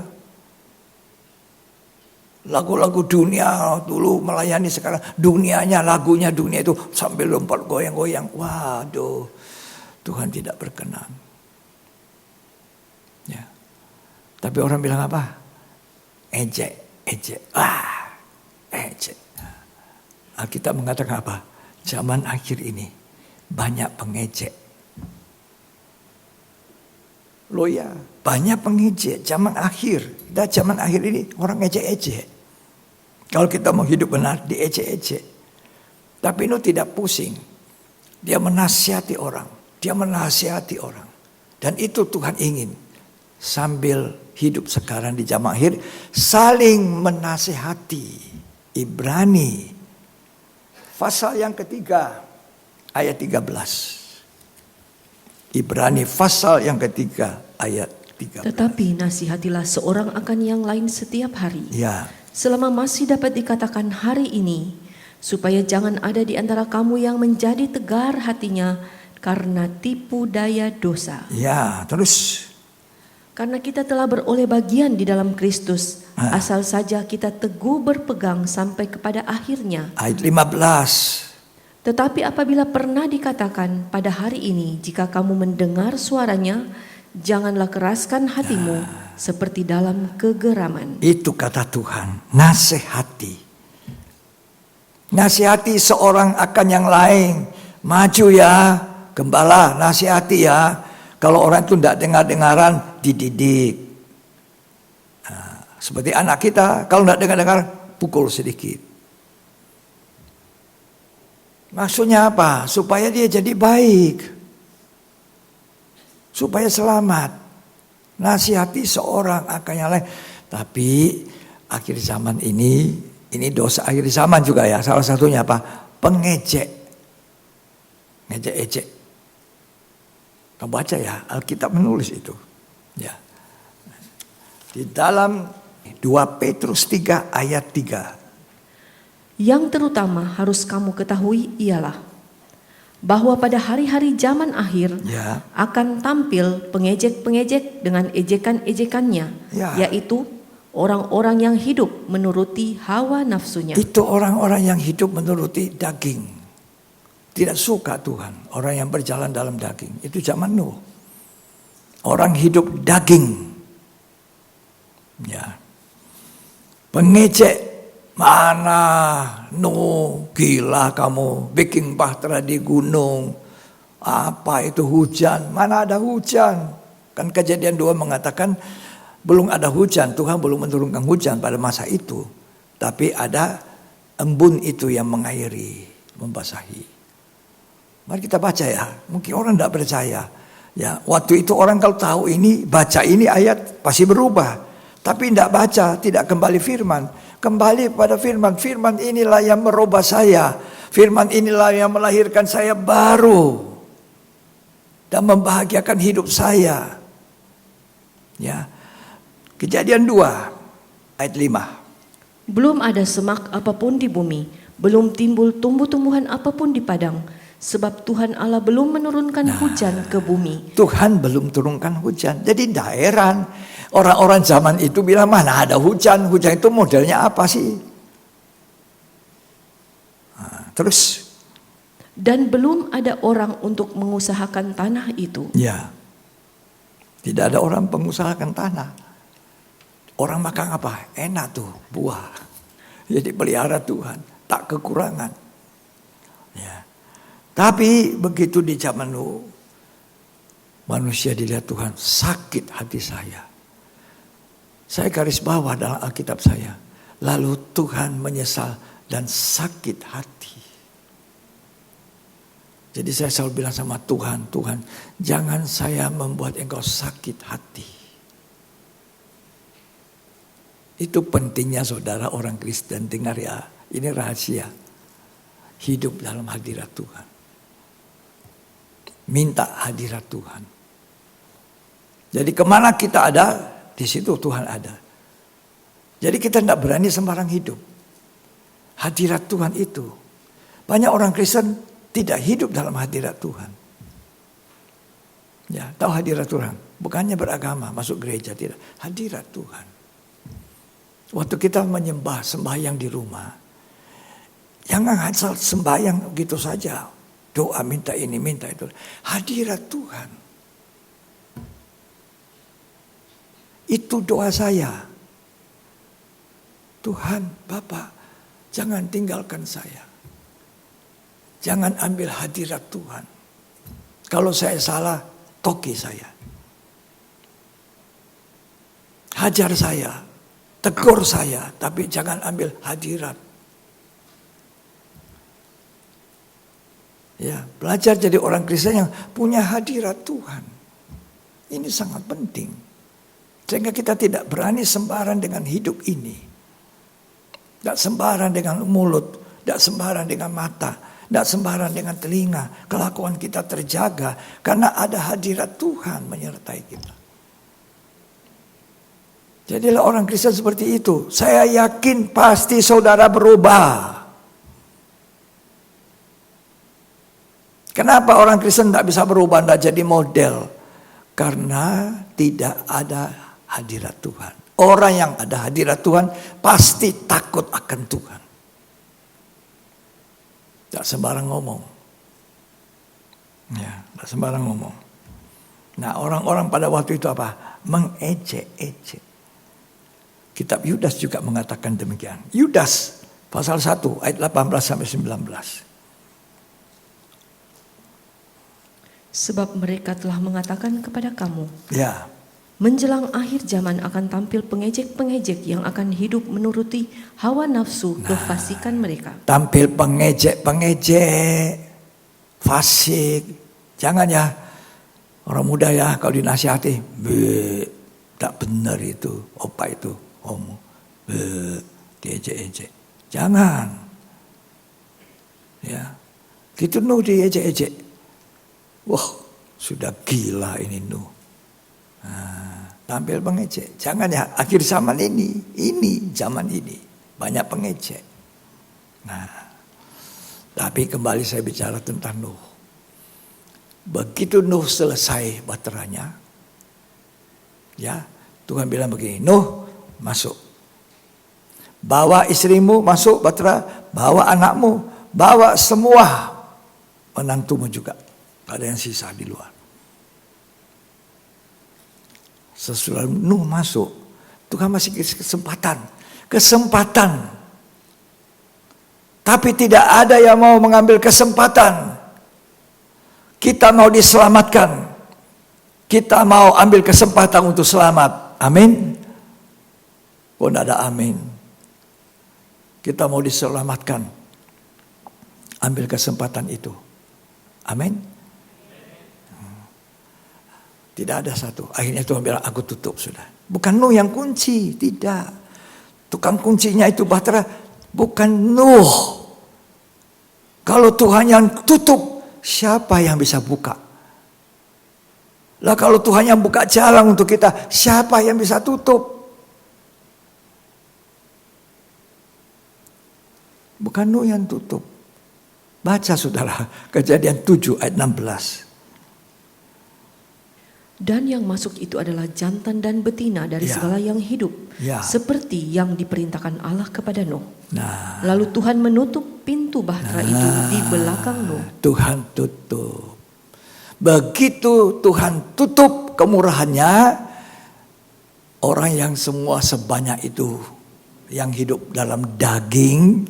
Lagu-lagu dunia dulu melayani, sekarang dunianya, lagunya dunia itu sambil lompat goyang-goyang. Waduh, Tuhan tidak berkenan. Ya. Tapi orang bilang apa? Ejek. Ejek. Alkitab mengatakan apa? Zaman akhir ini banyak pengejek. Loh ya, banyak pengejek zaman akhir. Dan zaman akhir ini orang ejek-ejek. Kalau kita mau hidup benar, diejek-ejek. Tapi Nuh tidak pusing. Dia menasihati orang. Dan itu Tuhan ingin. Sambil hidup sekarang di zaman akhir, saling menasihati. Ibrani pasal yang ketiga ayat 13. Ibrani pasal yang ketiga ayat 13. Tetapi nasihatilah seorang akan yang lain setiap hari. Ya. Selama masih dapat dikatakan hari ini, supaya jangan ada di antara kamu yang menjadi tegar hatinya karena tipu daya dosa. Ya, terus. Karena kita telah beroleh bagian di dalam Kristus, asal saja kita teguh berpegang sampai kepada akhirnya. Ayat 15. Tetapi apabila pernah dikatakan pada hari ini, jika kamu mendengar suaranya, janganlah keraskan hatimu seperti dalam kegeraman. Itu kata Tuhan, nasihati. Nasihati seorang akan yang lain. Maju ya, gembala, nasihati ya. Kalau orang itu tidak dengar-dengaran, dididik. Nah, seperti anak kita, kalau tidak dengar-dengar, pukul sedikit. Maksudnya apa? Supaya dia jadi baik. Supaya selamat. Nasihati seorang akan yang lain. Tapi akhir zaman ini dosa akhir zaman juga ya. Salah satunya apa? Pengejek. Ngejek-ejek. Kamu baca ya, Alkitab menulis itu. Ya. Di dalam 2 Petrus 3 ayat 3. Yang terutama harus kamu ketahui ialah bahwa pada hari-hari zaman akhir Ya. akan tampil pengejek-pengejek dengan ejekan-ejekannya, Ya. yaitu orang-orang yang hidup menuruti hawa nafsunya. Itu orang-orang yang hidup menuruti daging. Tidak suka Tuhan. Orang yang berjalan dalam daging. Itu zaman Nuh. Orang hidup daging. Ya. Pengejek, mana Nuh, gila kamu, bikin bahtera di gunung. Apa itu hujan? Mana ada hujan? Kan Kejadian 2 mengatakan belum ada hujan, Tuhan belum menurunkan hujan pada masa itu. Tapi ada embun itu yang mengairi, membasahi. Mari kita baca ya, mungkin orang tidak percaya. Ya, waktu itu orang kalau tahu ini, baca ini ayat pasti berubah. Tapi tidak baca, tidak kembali firman. Kembali pada firman. Firman inilah yang merubah saya. Firman inilah yang melahirkan saya baru. Dan membahagiakan hidup saya. Ya. Kejadian 2 ayat 5. Belum ada semak apapun di bumi, belum timbul tumbuh-tumbuhan apapun di padang, sebab Tuhan Allah belum menurunkan hujan ke bumi. Tuhan belum turunkan hujan. Jadi tidak heran orang-orang zaman itu bilang mana ada hujan. Hujan itu modelnya apa sih? Nah, terus. Dan belum ada orang untuk mengusahakan tanah itu. Ya. Tidak ada orang pengusahakan tanah. Orang makan apa? Enak tuh, buah. Jadi pelihara Tuhan, tak kekurangan. Ya. Tapi begitu di zaman Nuh, manusia dilihat Tuhan, sakit hati saya. Saya garis bawah dalam Alkitab saya. Lalu Tuhan menyesal dan sakit hati. Jadi saya selalu bilang sama Tuhan, Tuhan, jangan saya membuat engkau sakit hati. Itu pentingnya saudara orang Kristen, dengar ya, ini rahasia. Hidup dalam hadirat Tuhan. Minta hadirat Tuhan. Jadi kemana kita ada, di situ Tuhan ada. Jadi kita tidak berani sembarang hidup. Hadirat Tuhan itu. Banyak orang Kristen tidak hidup dalam hadirat Tuhan. Ya, tahu hadirat Tuhan. Bukannya beragama, masuk gereja, tidak. Hadirat Tuhan. Waktu kita menyembah, sembahyang di rumah. Jangan asal sembahyang gitu saja. Doa minta ini, minta itu. Hadirat Tuhan. Itu doa saya. Tuhan, Bapa, jangan tinggalkan saya. Jangan ambil hadirat Tuhan. Kalau saya salah, toki saya. Hajar saya. Tegur saya, tapi jangan ambil hadirat. Ya, belajar jadi orang Kristen yang punya hadirat Tuhan. Ini sangat penting. Sehingga kita tidak berani sembarangan dengan hidup ini. Tidak sembarangan dengan mulut, tidak sembarangan dengan mata, tidak sembarangan dengan telinga. Kelakuan kita terjaga karena ada hadirat Tuhan menyertai kita. Jadilah orang Kristen seperti itu. Saya yakin pasti saudara berubah. Kenapa orang Kristen tidak bisa berubah, tidak jadi model? Karena tidak ada hadirat Tuhan. Orang yang ada hadirat Tuhan pasti takut akan Tuhan. Tidak sembarang ngomong. Ya, tidak sembarang ngomong. Nah, orang-orang pada waktu itu apa? Mengejek-ejek. Kitab Yudas juga mengatakan demikian. Yudas pasal 1 ayat 18 sampai 19. Sebab mereka telah mengatakan kepada kamu, Ya. menjelang akhir zaman akan tampil pengejek-pengejek yang akan hidup menuruti hawa nafsu kefasikan mereka. Tampil pengejek-pengejek, fasik. Jangan ya, orang muda ya kalau dinasihati, tak benar itu, opa itu, homo, diejek-ejek. Jangan. Ya, gitu Nuh diejek-ejek. Wah, sudah gila ini Nuh. Nah, Tampil pengejek. Jangan ya, akhir zaman ini zaman ini banyak pengejek. Nah, tapi kembali saya bicara tentang Nuh. Begitu Nuh selesai baterainya, ya Tuhan bilang begini, Nuh masuk. Bawa istrimu masuk bahtera, bawa anakmu, bawa semua menantumu juga. Gak ada yang sisa di luar. Sesudah Nuh masuk, Tuhan masih kesempatan. Tapi tidak ada yang mau mengambil kesempatan. Kita mau diselamatkan. Kita mau ambil kesempatan untuk selamat. Amin. Kok tidak ada amin? Kita mau diselamatkan. Ambil kesempatan itu. Amin. Tidak ada satu. Akhirnya Tuhan bilang, aku tutup sudah. Bukan Nuh yang kunci. Tidak. Tukang kuncinya itu bahtera. Bukan Nuh. Kalau Tuhan yang tutup, siapa yang bisa buka? Lah kalau Tuhan yang buka jalan untuk kita, siapa yang bisa tutup? Bukan Nuh yang tutup. Baca saudara, Kejadian 7 ayat 16. Dan yang masuk itu adalah jantan dan betina dari Ya. segala yang hidup. Ya. Seperti yang diperintahkan Allah kepada Nuh. Nah, Lalu Tuhan menutup pintu bahtera itu di belakang Nuh. Tuhan tutup. Begitu Tuhan tutup kemurahannya, orang yang semua sebanyak itu yang hidup dalam daging,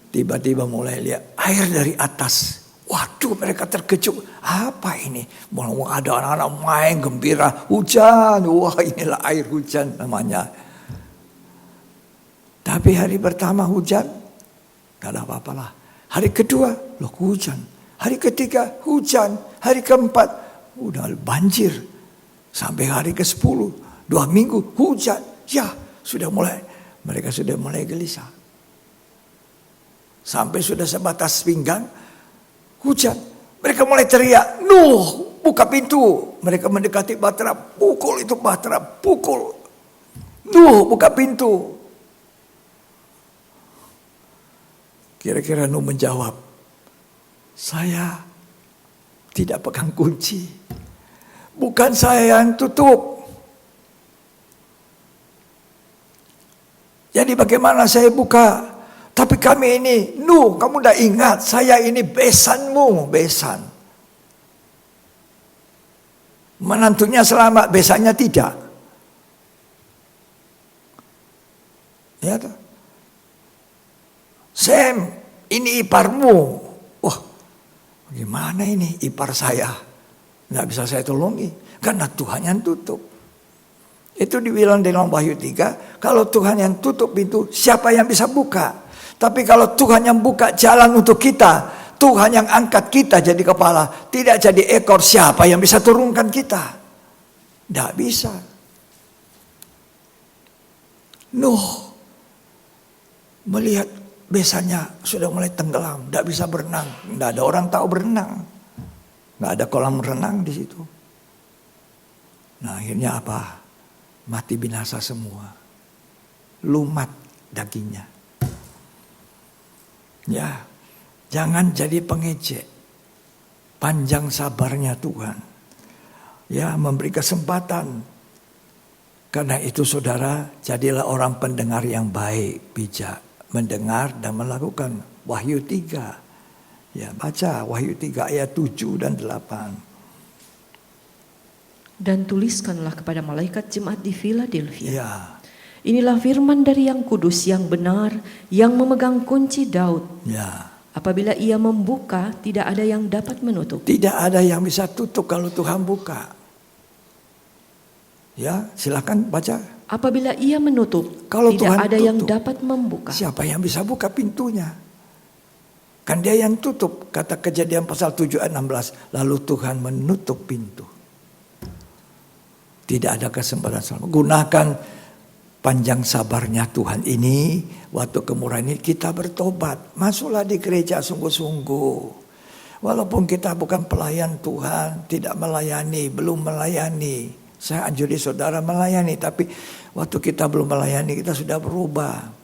tiba-tiba mulai lihat air dari atas. Waduh, mereka terkejut. Apa ini? Mau ada anak-anak main gembira, hujan. Wah, inilah air hujan namanya. Tapi hari pertama hujan, gak ada apa-apalah. Hari kedua, loh hujan. Hari ketiga, hujan. Hari keempat, udah banjir. Sampai hari ke-10, 2 minggu, hujan. Ya, mereka sudah mulai gelisah. Sampai sudah sebatas pinggang, hujan. Mereka mulai teriak, Nuh, buka pintu. Mereka mendekati bahtera, pukul itu bahtera, pukul. Nuh, buka pintu. Kira-kira Nuh menjawab, saya tidak pegang kunci. Bukan saya yang tutup. Jadi bagaimana saya buka? Tapi kami ini, Nuh, kamu udah ingat, saya ini besanmu, besan. Menantunya selamat, besannya tidak. Ya toh? Sem, ini iparmu. Wah, gimana ini ipar saya? Nggak bisa saya tolongi, karena Tuhan yang tutup. Itu dibilang dalam Wahyu 3, kalau Tuhan yang tutup pintu, siapa yang bisa buka? Tapi kalau Tuhan yang buka jalan untuk kita, Tuhan yang angkat kita jadi kepala, tidak jadi ekor, siapa yang bisa turunkan kita? Tidak bisa. Nuh melihat besannya sudah mulai tenggelam, tidak bisa berenang, tidak ada orang tahu berenang, tidak ada kolam renang di situ. Nah akhirnya apa? Mati binasa semua, lumat dagingnya. Ya, jangan jadi pengejek. Panjang sabarnya Tuhan. Ya, memberi kesempatan. Karena itu saudara, jadilah orang pendengar yang baik, bijak. Mendengar dan melakukan. Wahyu 3. Ya, baca Wahyu 3 ayat 7 dan 8. Dan tuliskanlah kepada malaikat jemaat di Philadelphia. Ya. Inilah firman dari yang kudus, yang benar, yang memegang kunci Daud. Ya. Apabila ia membuka, tidak ada yang dapat menutup. Tidak ada yang bisa tutup kalau Tuhan buka. Ya, silakan baca. Apabila ia menutup, Kalau tidak Tuhan ada yang tutup, dapat membuka. Siapa yang bisa buka pintunya? Kan dia yang tutup. Kata Kejadian pasal 7 ayat 16. Lalu Tuhan menutup pintu. Tidak ada kesempatan selama. Gunakan panjang sabarnya Tuhan ini, waktu kemurahan ini kita bertobat. Masuklah di gereja sungguh-sungguh. Walaupun kita bukan pelayan Tuhan, tidak melayani, belum melayani. Saya anjuri saudara melayani, tapi waktu kita belum melayani kita sudah berubah.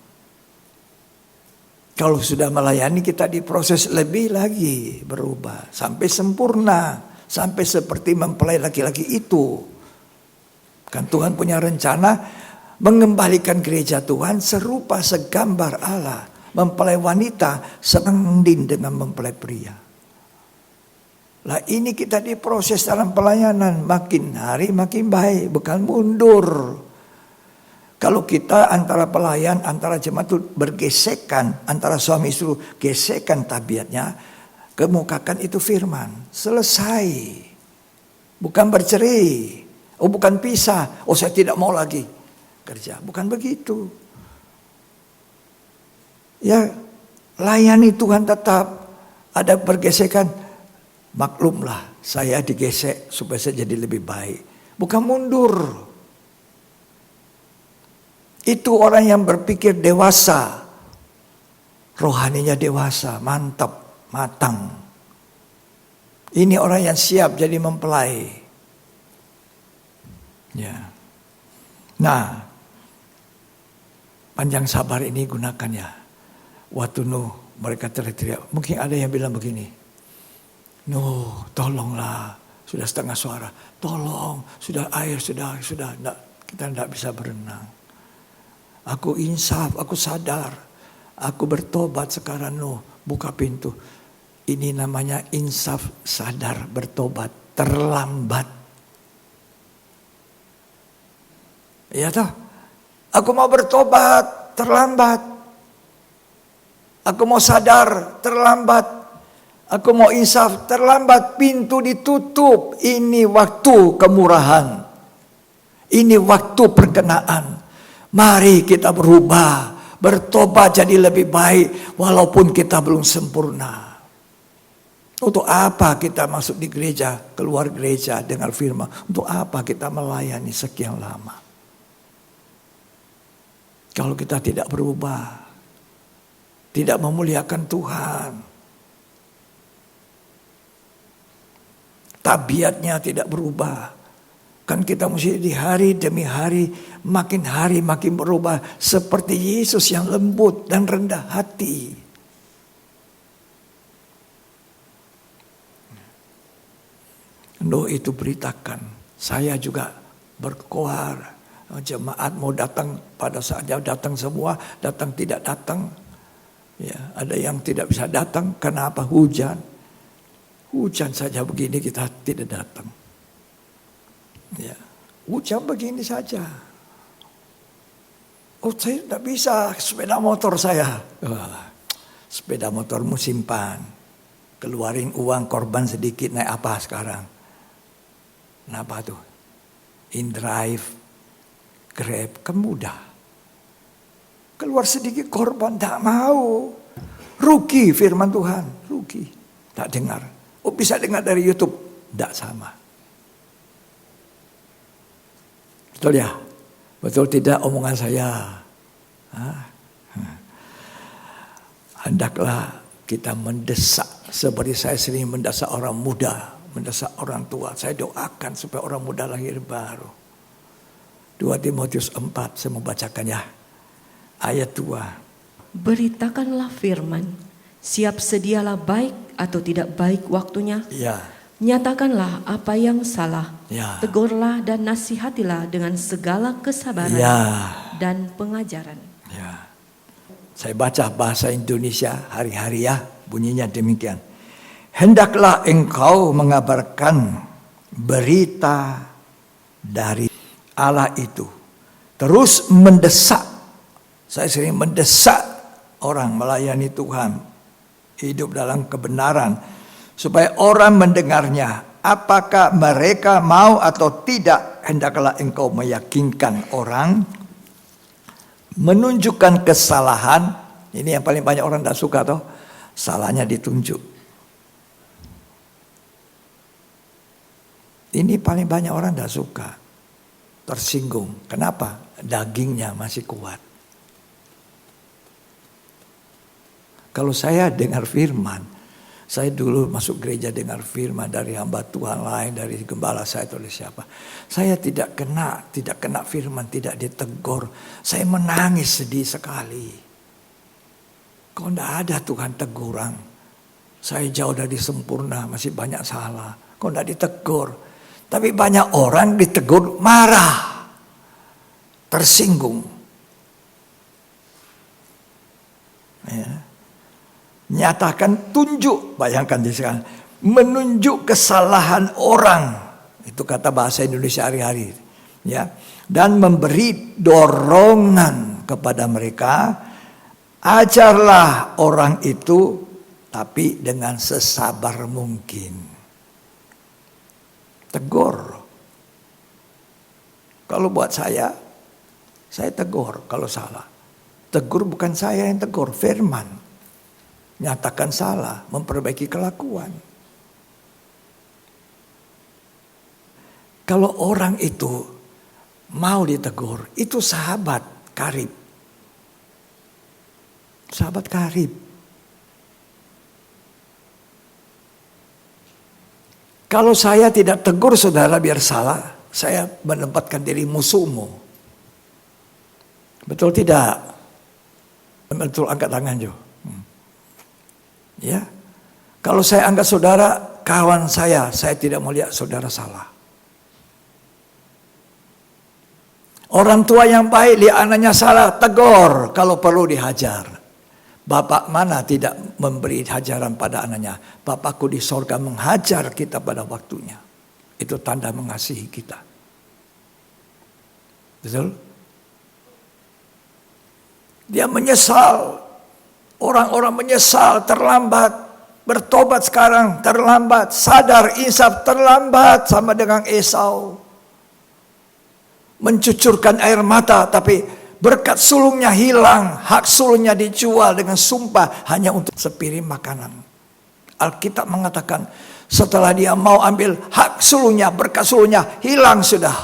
Kalau sudah melayani kita diproses lebih lagi berubah. Sampai sempurna. Sampai seperti mempelai laki-laki itu. Kan Tuhan punya rencana mengembalikan gereja Tuhan serupa segambar Allah. Mempelai wanita sebanding dengan mempelai pria. Lah ini kita diproses dalam pelayanan. Makin hari makin baik. Bukan mundur. Kalau kita antara pelayan, antara jemaat itu bergesekan, antara suami istri gesekan tabiatnya, kemukakan itu firman. Selesai. Bukan bercerai. Oh bukan pisah. Oh saya tidak mau lagi kerja. Bukan begitu. Ya layani Tuhan tetap. Ada pergesekan. Maklumlah saya digesek supaya saya jadi lebih baik. Bukan mundur. Itu orang yang berpikir dewasa. Rohaninya dewasa, mantap, matang. Ini orang yang siap jadi mempelai. Ya. Nah, panjang sabar ini gunakan ya. Waktu Nuh mereka teriak-teriak. Mungkin ada yang bilang begini. Nuh, tolonglah. Sudah setengah suara. Tolong, sudah air, sudah. Kita tidak bisa berenang. Aku insaf, aku sadar. Aku bertobat sekarang Nuh. Buka pintu. Ini namanya insaf, sadar, bertobat. Terlambat. Iya toh? Aku mau bertobat, terlambat. Aku mau sadar, terlambat. Aku mau insaf, terlambat. Pintu ditutup. Ini waktu kemurahan. Ini waktu perkenaan. Mari kita berubah, bertobat jadi lebih baik walaupun kita belum sempurna. Untuk apa kita masuk di gereja, keluar gereja dengar firman? Untuk apa kita melayani sekian lama? Kalau kita tidak berubah, tidak memuliakan Tuhan, tabiatnya tidak berubah. Kan kita mesti di hari demi hari makin berubah seperti Yesus yang lembut dan rendah hati. Nuh itu beritakan, saya juga berkoar, jemaat mau datang pada saatnya datang semua, datang tidak datang. Ya, ada yang tidak bisa datang karena apa? Hujan. Hujan saja begini kita tidak datang. Ya, hujan begini saja. Oh saya tidak bisa, sepeda motor saya. Sepeda motormu simpan. Keluarin uang korban sedikit, naik apa sekarang? Kenapa tuh? InDrive, Grab, kan mudah. Keluar sedikit korban, tak mau. Rugi firman Tuhan, rugi. Tak dengar. Oh bisa dengar dari YouTube, tidak sama. Betul ya? Betul tidak omongan saya? Hendaklah kita mendesak. Seperti saya sering mendesak orang muda. Mendesak orang tua. Saya doakan supaya orang muda lahir baru. 2 Timotius 4. Saya mau bacakan ya. Ayat 2. Beritakanlah firman. Siap sedialah baik atau tidak baik waktunya. Ya. Nyatakanlah apa yang salah, Ya. tegurlah dan nasihatilah dengan segala kesabaran Ya. dan pengajaran. Ya. Saya baca bahasa Indonesia hari-hari ya, bunyinya demikian. Hendaklah engkau mengabarkan berita dari Allah itu. Terus mendesak. Saya sering mendesak orang melayani Tuhan. Hidup dalam kebenaran. Supaya orang mendengarnya. Apakah mereka mau atau tidak. Hendaklah engkau meyakinkan orang. Menunjukkan kesalahan. Ini yang paling banyak orang tidak suka toh. Salahnya ditunjuk. Ini paling banyak orang tidak suka. Tersinggung. Kenapa? Dagingnya masih kuat. Kalau saya dengar firman. Saya dulu masuk gereja dengar firman dari hamba Tuhan lain, dari gembala saya atau dari siapa. Saya tidak kena firman, tidak ditegur. Saya menangis sedih sekali. Kok tidak ada Tuhan teguran? Saya jauh dari sempurna, masih banyak salah. Kok tidak ditegur? Tapi banyak orang ditegur marah, tersinggung. Ya. Nyatakan, tunjuk, bayangkan di sekarang, menunjuk kesalahan orang, itu kata bahasa Indonesia hari-hari, ya, dan memberi dorongan kepada mereka, ajarlah orang itu, tapi dengan sesabar mungkin. Tegur. Kalau buat saya tegur kalau salah. Tegur bukan saya yang tegur, firman. Nyatakan salah, memperbaiki kelakuan. Kalau orang itu mau ditegur, itu sahabat karib. Sahabat karib. Kalau saya tidak tegur saudara biar salah, saya menempatkan diri musuhmu. Betul tidak? Betul, angkat tangan Jo. Ya, kalau saya anggap saudara kawan saya tidak mau lihat saudara salah. Orang tua yang baik lihat anaknya salah, tegur, kalau perlu dihajar. Bapak mana tidak memberi hajaran pada anaknya? Bapakku di sorga menghajar kita pada waktunya. Itu tanda mengasihi kita. Betul? Dia menyesal. Orang-orang menyesal, terlambat. Bertobat sekarang, terlambat. Sadar, insaf, terlambat. Sama dengan Esau. Mencucurkan air mata, tapi berkat sulungnya hilang. Hak sulungnya dijual dengan sumpah hanya untuk sepiring makanan. Alkitab mengatakan, setelah dia mau ambil hak sulungnya, berkat sulungnya, hilang sudah.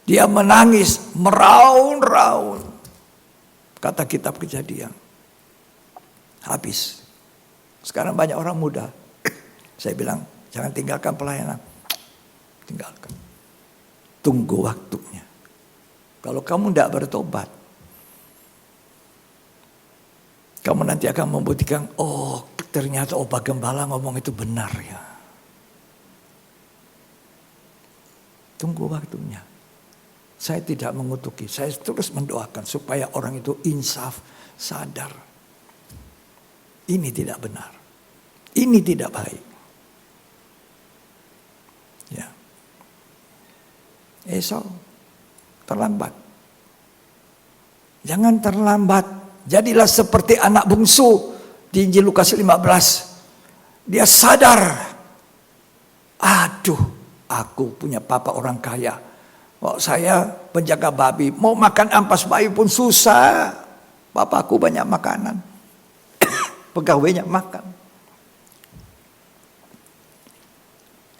Dia menangis, meraung-raung. Kata kitab Kejadian. Habis. Sekarang banyak orang muda. Saya bilang, jangan tinggalkan pelayanan. Tinggalkan. Tunggu waktunya. Kalau kamu tidak bertobat, kamu nanti akan membuktikan, oh ternyata Pak Gembala ngomong itu benar ya. Tunggu waktunya. Saya tidak mengutuki, saya terus mendoakan supaya orang itu insaf, sadar. Ini tidak benar. Ini tidak baik. Ya. Esau terlambat. Jangan terlambat. Jadilah seperti anak bungsu di Injil Lukas 15. Dia sadar. Aduh, aku punya papa orang kaya. Kok saya penjaga babi, mau makan ampas bayi pun susah. Papaku banyak makanan. Pegawainya makan.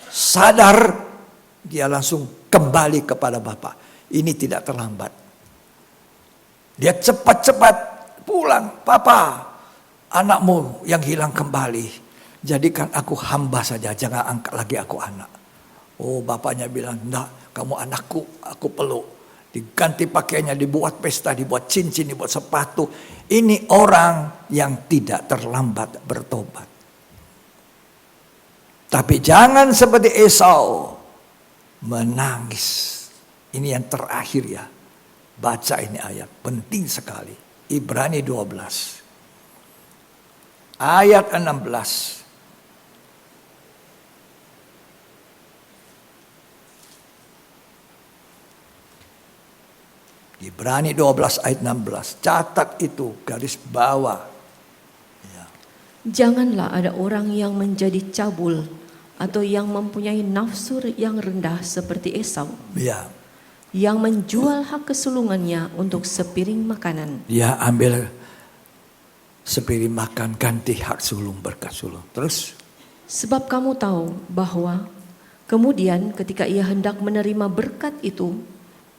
Sadar, dia langsung kembali kepada Bapak. Ini tidak terlambat. Dia cepat-cepat pulang. Papa, anakmu yang hilang kembali. Jadikan aku hamba saja, jangan angkat lagi aku anak. Oh, bapaknya bilang, enggak, kamu anakku, aku peluk. Diganti pakaiannya, dibuat pesta, dibuat cincin, dibuat sepatu. Ini orang yang tidak terlambat bertobat. Tapi jangan seperti Esau menangis. Ini yang terakhir ya. Baca ini ayat, penting sekali. Ibrani 12. Ayat 16. Ibrani 12 ayat 16. Catat itu, garis bawah. Ya. Janganlah ada orang yang menjadi cabul atau yang mempunyai nafsu yang rendah seperti Esau. Ya. Yang menjual hak kesulungannya untuk sepiring makanan. Dia ambil sepiring makan ganti hak sulung, berkat sulung. Terus? Sebab kamu tahu bahwa kemudian ketika ia hendak menerima berkat itu,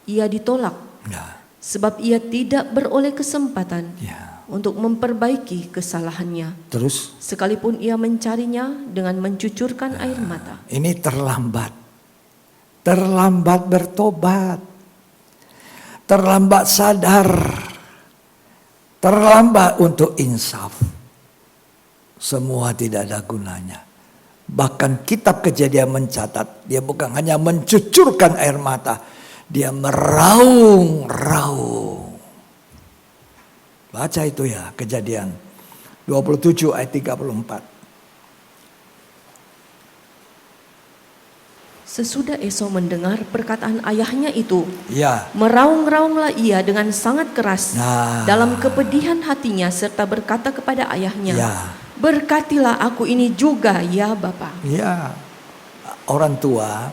ia ditolak. Ya. Sebab ia tidak beroleh kesempatan. Ya. untuk memperbaiki kesalahannya, Terus sekalipun ia mencarinya dengan mencucurkan air mata. ini terlambat. Terlambat bertobat. Terlambat sadar. Terlambat untuk insaf. Semua tidak ada gunanya. Bahkan kitab Kejadian mencatat, dia bukan hanya mencucurkan air mata, dia meraung-raung. Baca itu ya, Kejadian 27 ayat 34. Sesudah Esau mendengar perkataan ayahnya itu, Ya, meraung-raunglah ia dengan sangat keras Nah. dalam kepedihan hatinya serta berkata kepada ayahnya, Ya. berkatilah aku ini juga ya Bapa. ya. Orang tua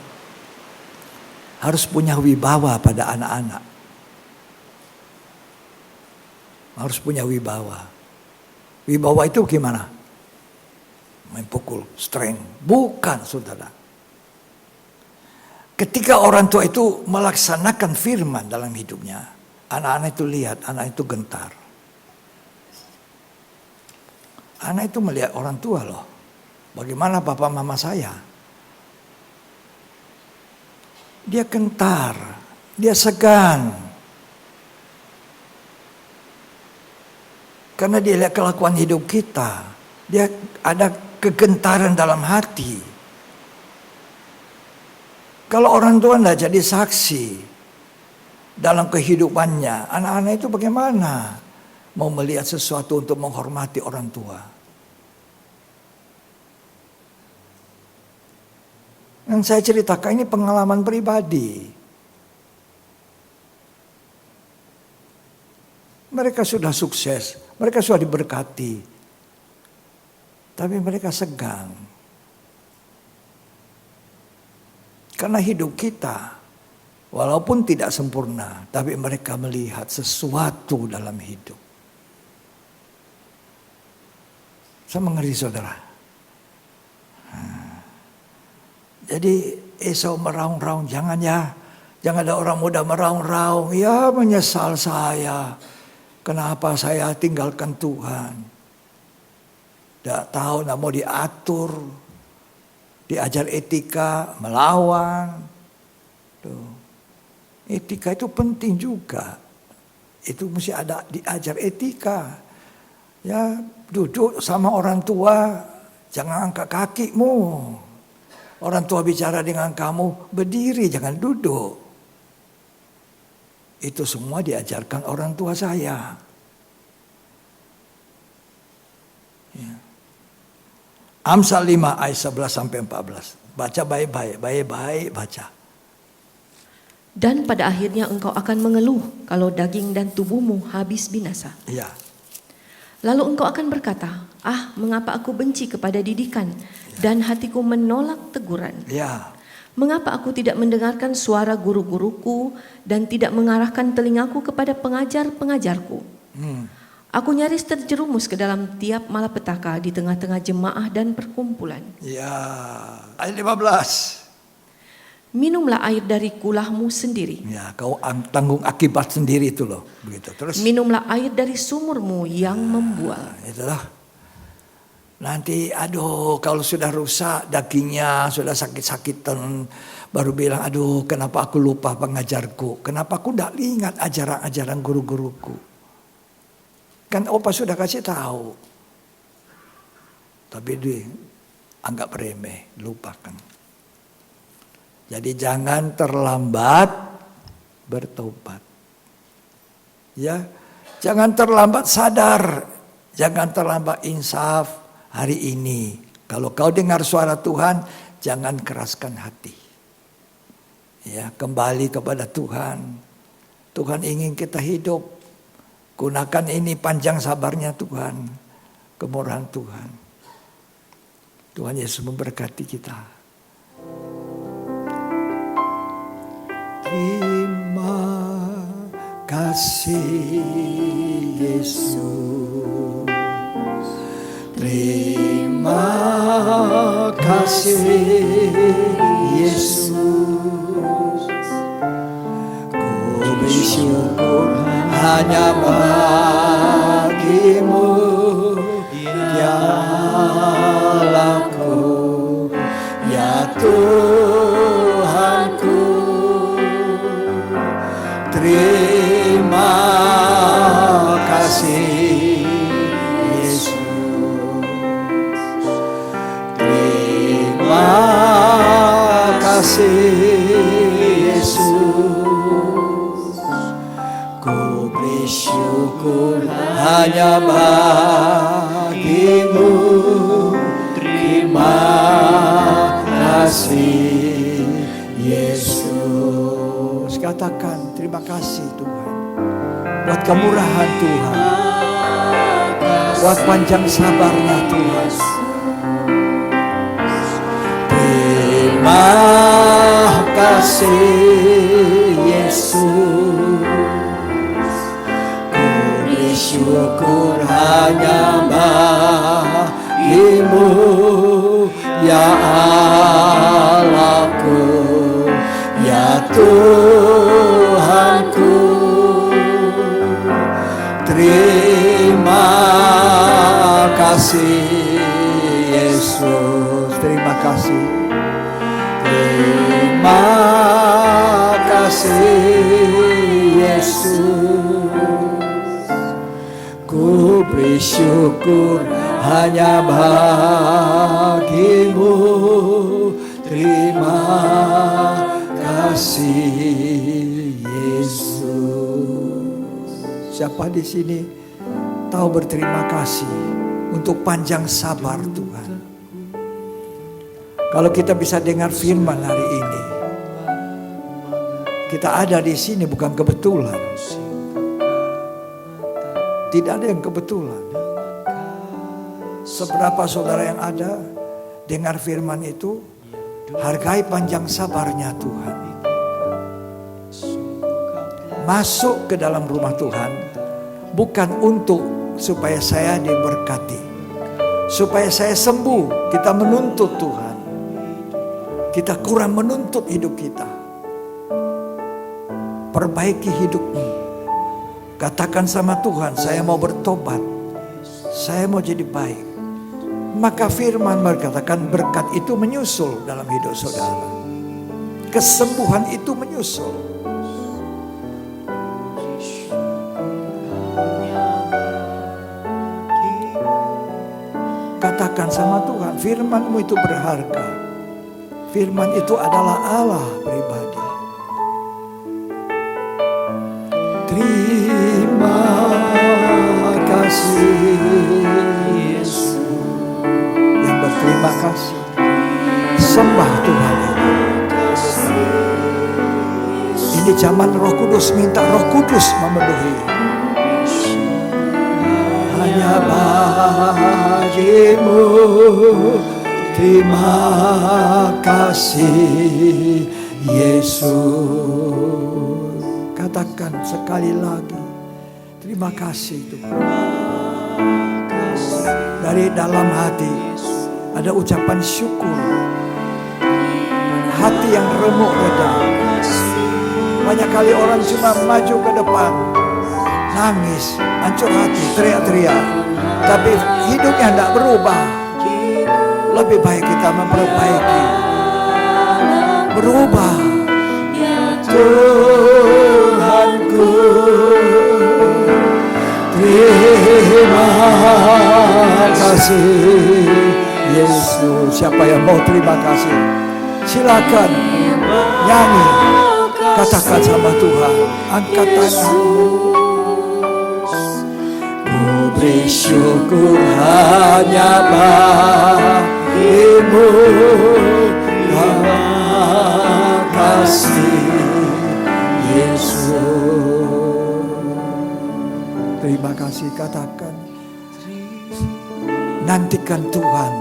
harus punya wibawa pada anak-anak. Harus punya wibawa. Wibawa itu gimana? Main pukul, strength. Bukan, saudara. Ketika orang tua itu melaksanakan firman dalam hidupnya, anak-anak itu lihat, anak itu gentar. Anak itu melihat orang tua loh. Bagaimana papa mama saya? Dia gentar, dia segan. Karena dia lihat kelakuan hidup kita. Dia ada kegentaran dalam hati. Kalau orang tua tidak jadi saksi dalam kehidupannya, anak-anak itu bagaimana mau melihat sesuatu untuk menghormati orang tua? Yang saya ceritakan ini pengalaman pribadi. Mereka sudah sukses, mereka sudah diberkati, tapi mereka segan. Karena hidup kita, walaupun tidak sempurna, tapi mereka melihat sesuatu dalam hidup. Saya mengerti saudara. Jadi Esau meraung-raung, jangan ya. Jangan ada orang muda meraung-raung, ya menyesal saya. Kenapa saya tinggalkan Tuhan. Tidak tahu, tidak mau diatur. Diajar etika, melawan. Tuh. Etika itu penting juga. Itu mesti ada diajar etika. Ya, duduk sama orang tua, jangan angkat kakimu. Orang tua bicara dengan kamu, berdiri, jangan duduk. Itu semua diajarkan orang tua saya. Ya. Amsal 5 ayat 11 sampai 14. Baca baik-baik baca. Dan pada akhirnya engkau akan mengeluh kalau daging dan tubuhmu habis binasa. Iya. Lalu engkau akan berkata, mengapa aku benci kepada didikan dan hatiku menolak teguran? Iya. Mengapa aku tidak mendengarkan suara guru-guruku dan tidak mengarahkan telingaku kepada pengajar-pengajarku? Aku nyaris terjerumus ke dalam tiap malapetaka di tengah-tengah jemaah dan perkumpulan. Ya, ayat 15. Minumlah air dari kulahmu sendiri. Ya, kau tanggung akibat sendiri itu loh, begitu. Terus Minumlah air dari sumurmu yang membual. itulah. Nanti aduh kalau sudah rusak dagingnya, sudah sakit-sakitan, baru bilang aduh kenapa aku lupa pengajarku, kenapa aku tidak ingat ajaran-ajaran guru-guruku. Kan opa sudah kasih tahu. Tapi dia anggap remeh, lupakan. Jadi jangan terlambat bertobat. Ya, jangan terlambat sadar, jangan terlambat insaf hari ini. Kalau kau dengar suara Tuhan, jangan keraskan hati. Ya, kembali kepada Tuhan. Tuhan ingin kita hidup. Gunakan ini panjang sabarnya Tuhan, kemurahan Tuhan. Tuhan Yesus memberkati kita. Terima kasih Yesus. Terima kasih Yesus. Ku bersyukur hanya bagi Tuhanku. Terima kasih Yesus. Terima kasih Yesus. Ku beri syukur hanya bagimu. Terima kasih Yesus. Katakan terima kasih Tuhan buat kemurahan Tuhan, buat panjang sabarnya Tuhan. Terima kasih Yesus. Ku beri syukur hanya bagimu, ya Allahku, ya Tuhanku. Terima kasih Yesus. Terima kasih. Terima kasih Yesus. Ku beri syukur hanya bagimu. Terima kasih Yesus. Siapa di sini tahu berterima kasih untuk panjang sabar Tuhan? Kalau kita bisa dengar firman hari ini, kita ada di sini bukan kebetulan. Tidak ada yang kebetulan. Seberapa saudara yang ada dengar firman itu, hargai panjang sabarnya Tuhan. Masuk ke dalam rumah Tuhan bukan untuk supaya saya diberkati, supaya saya sembuh. Kita menuntut Tuhan. Kita kurang menuntut hidup kita. Perbaiki hidupmu. Katakan sama Tuhan, saya mau bertobat. Saya mau jadi baik. Maka firman berkatakan berkat itu menyusul dalam hidup saudara. Kesembuhan itu menyusul. Katakan sama Tuhan, firman-Mu itu berharga. Firman itu adalah Allah pribadi. Terima kasih Yesus. Yang berterima kasih, sembah Tuhan. Ini zaman Roh Kudus, minta Roh Kudus memenuhi. Hanya bagimu. Terima kasih Yesus. Katakan sekali lagi, terima kasih Tuhan. Dari dalam hati ada ucapan syukur. Hati yang remuk reda. Banyak kali orang cuma maju ke depan, nangis, hancur hati, teriak-teriak, tapi hidupnya tidak berubah. Lebih baik kita memperbaiki, berubah. Tuhanku, terima kasih Yesus. Siapa yang mau terima kasih? Silakan nyanyi, katakan sama Tuhan, angkat tanganmu. Ku beri syukur hanya bagimu. Terima kasih Yesus. Terima kasih, katakan. Nantikan Tuhan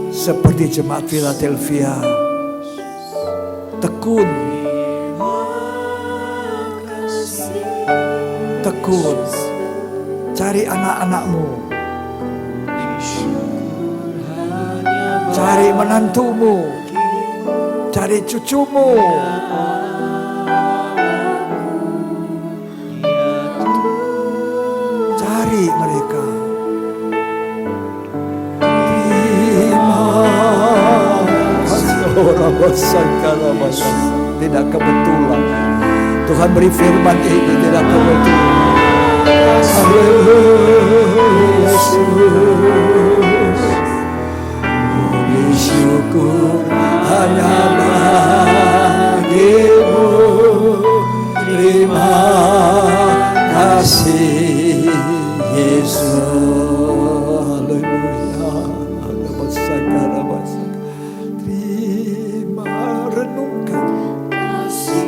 seperti jemaat Philadelphia. Tekun. Tekun. Cari anak-anakmu. Cari menantumu. Cari cucumu. Cari mereka. Terima kasih. Tidak kebetulan Tuhan beri firman ini, tidak kebetulan. Haleluya Yesus, puji syukur hanya bagimu. Terima kasih Yesus. Haleluya. Terima, renungkan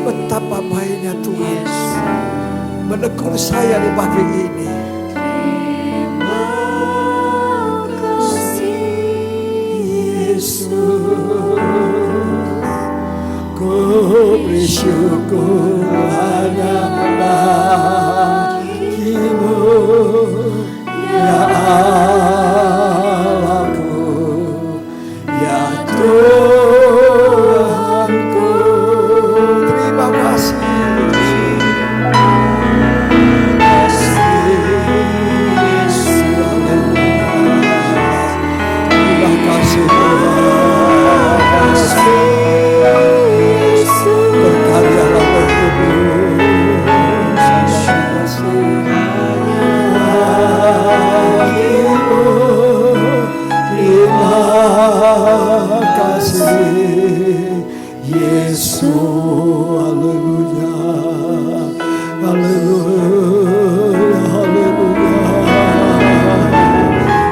betapa baiknya Tuhan menegur saya di pagi ini. Terima kasih Yesus, ku bersyukur hanya bagimu, ya Allahku, ya Tuhanku. Terima kasih. Berkaryalah Roh Kudus. Terima kasih Yesus. Haleluya, haleluya, haleluya.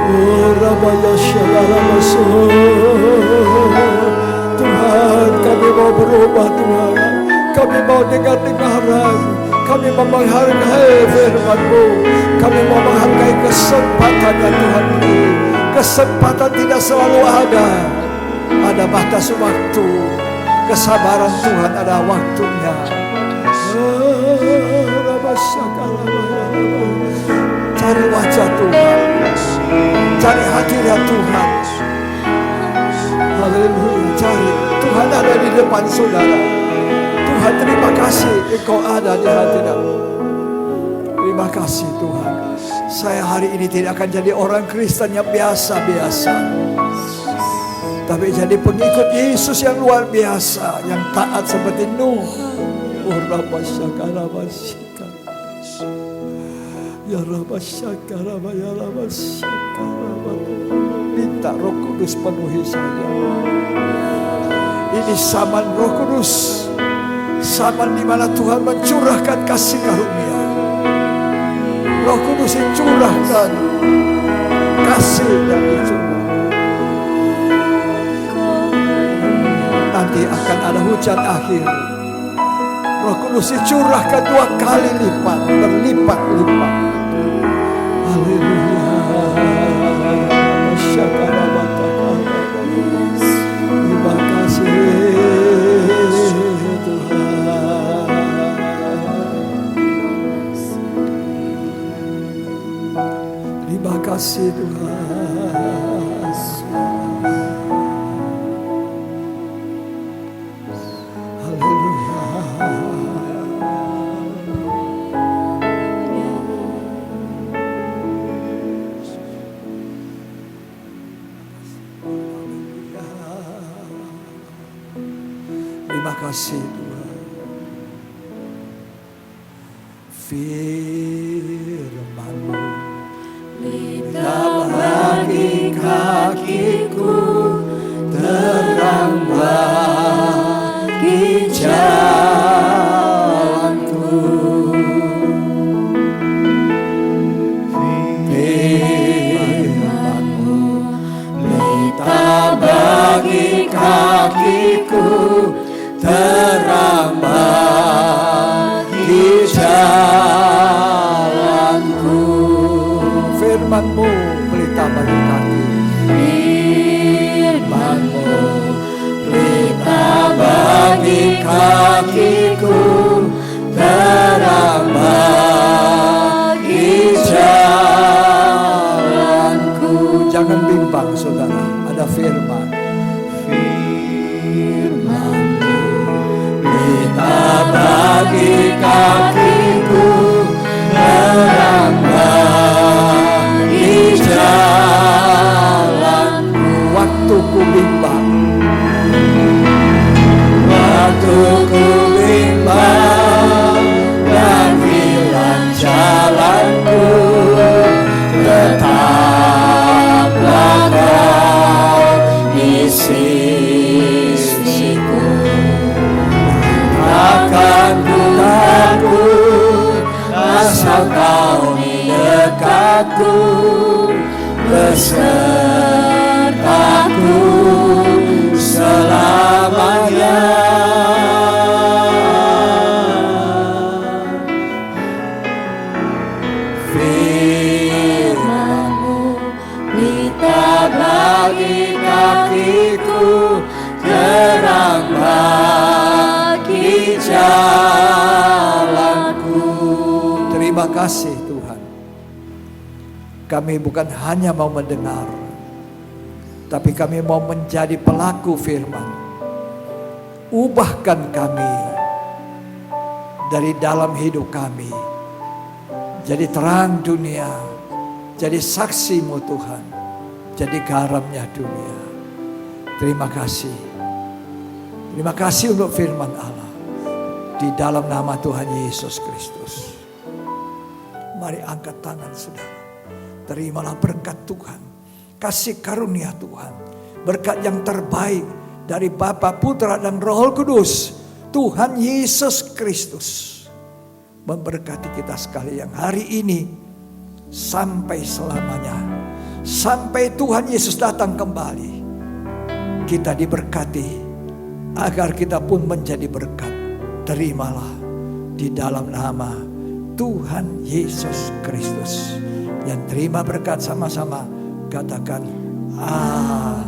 Oh Rabaya Shalamaso. Tuhan, kami mau berubah Tuhan. Kami mau dengar-dengaran. Kami mau menghargai firman-Mu. Kami mau menghargai kesempatan yang Tuhan beri. Kesempatan tidak selalu ada. Ada batas waktu. Kesabaran Tuhan ada waktunya. Cari wajah Tuhan. Cari hadirat Tuhan. Haleluya, cari. Tuhan ada di depan saudara. Tuhan, terima kasih Engkau ada di hadirat. Terima kasih Tuhan. Saya hari ini tidak akan jadi orang Kristen yang biasa-biasa, tapi jadi pengikut Yesus yang luar biasa, yang taat seperti Nuh. Ya Rabasyakaraba, ya Rabasyakaraba. Minta Roh Kudus penuhi saya. Ini zaman Roh Kudus, zaman di mana Tuhan mencurahkan kasih karunia. Roh Kudus dicurahkan, kasih yang dicurahkan. Nanti akan ada hujan akhir. Roh Kudus dicurahkan 2 kali lipat, berlipat-lipat. Haleluya. Terima kasih Tuhan. Terima kasih Tuhan. Haleluya. Terima kasih Tuhan. Firman-Mu lidah bagi kakiku, terang bagi jalanku. Firman-Mu lidah bagi kakiku, terang bagi jalanku. Firman-Mu pelita bagi kaki. Firman-Mu pelita bagi kakiku, terang bagi jalanku. Jangan bimbang saudara, ada firman. Firman-Mu pelita jalanku. Terima kasih Tuhan. Kami bukan hanya mau mendengar, tapi kami mau menjadi pelaku firman. Ubahkan kami dari dalam hidup kami, jadi terang dunia, jadi saksi-Mu Tuhan, jadi garamnya dunia. Terima kasih. Terima kasih untuk firman Allah. Di dalam nama Tuhan Yesus Kristus. Mari angkat tangan saudara. Terimalah berkat Tuhan. Kasih karunia Tuhan. Berkat yang terbaik dari Bapa, Putra, dan Roh Kudus. Tuhan Yesus Kristus memberkati kita sekalian hari ini sampai selamanya. Sampai Tuhan Yesus datang kembali. Kita diberkati agar kita pun menjadi berkat. Terimalah di dalam nama Tuhan Yesus Kristus. Yang terima berkat sama-sama katakan amin.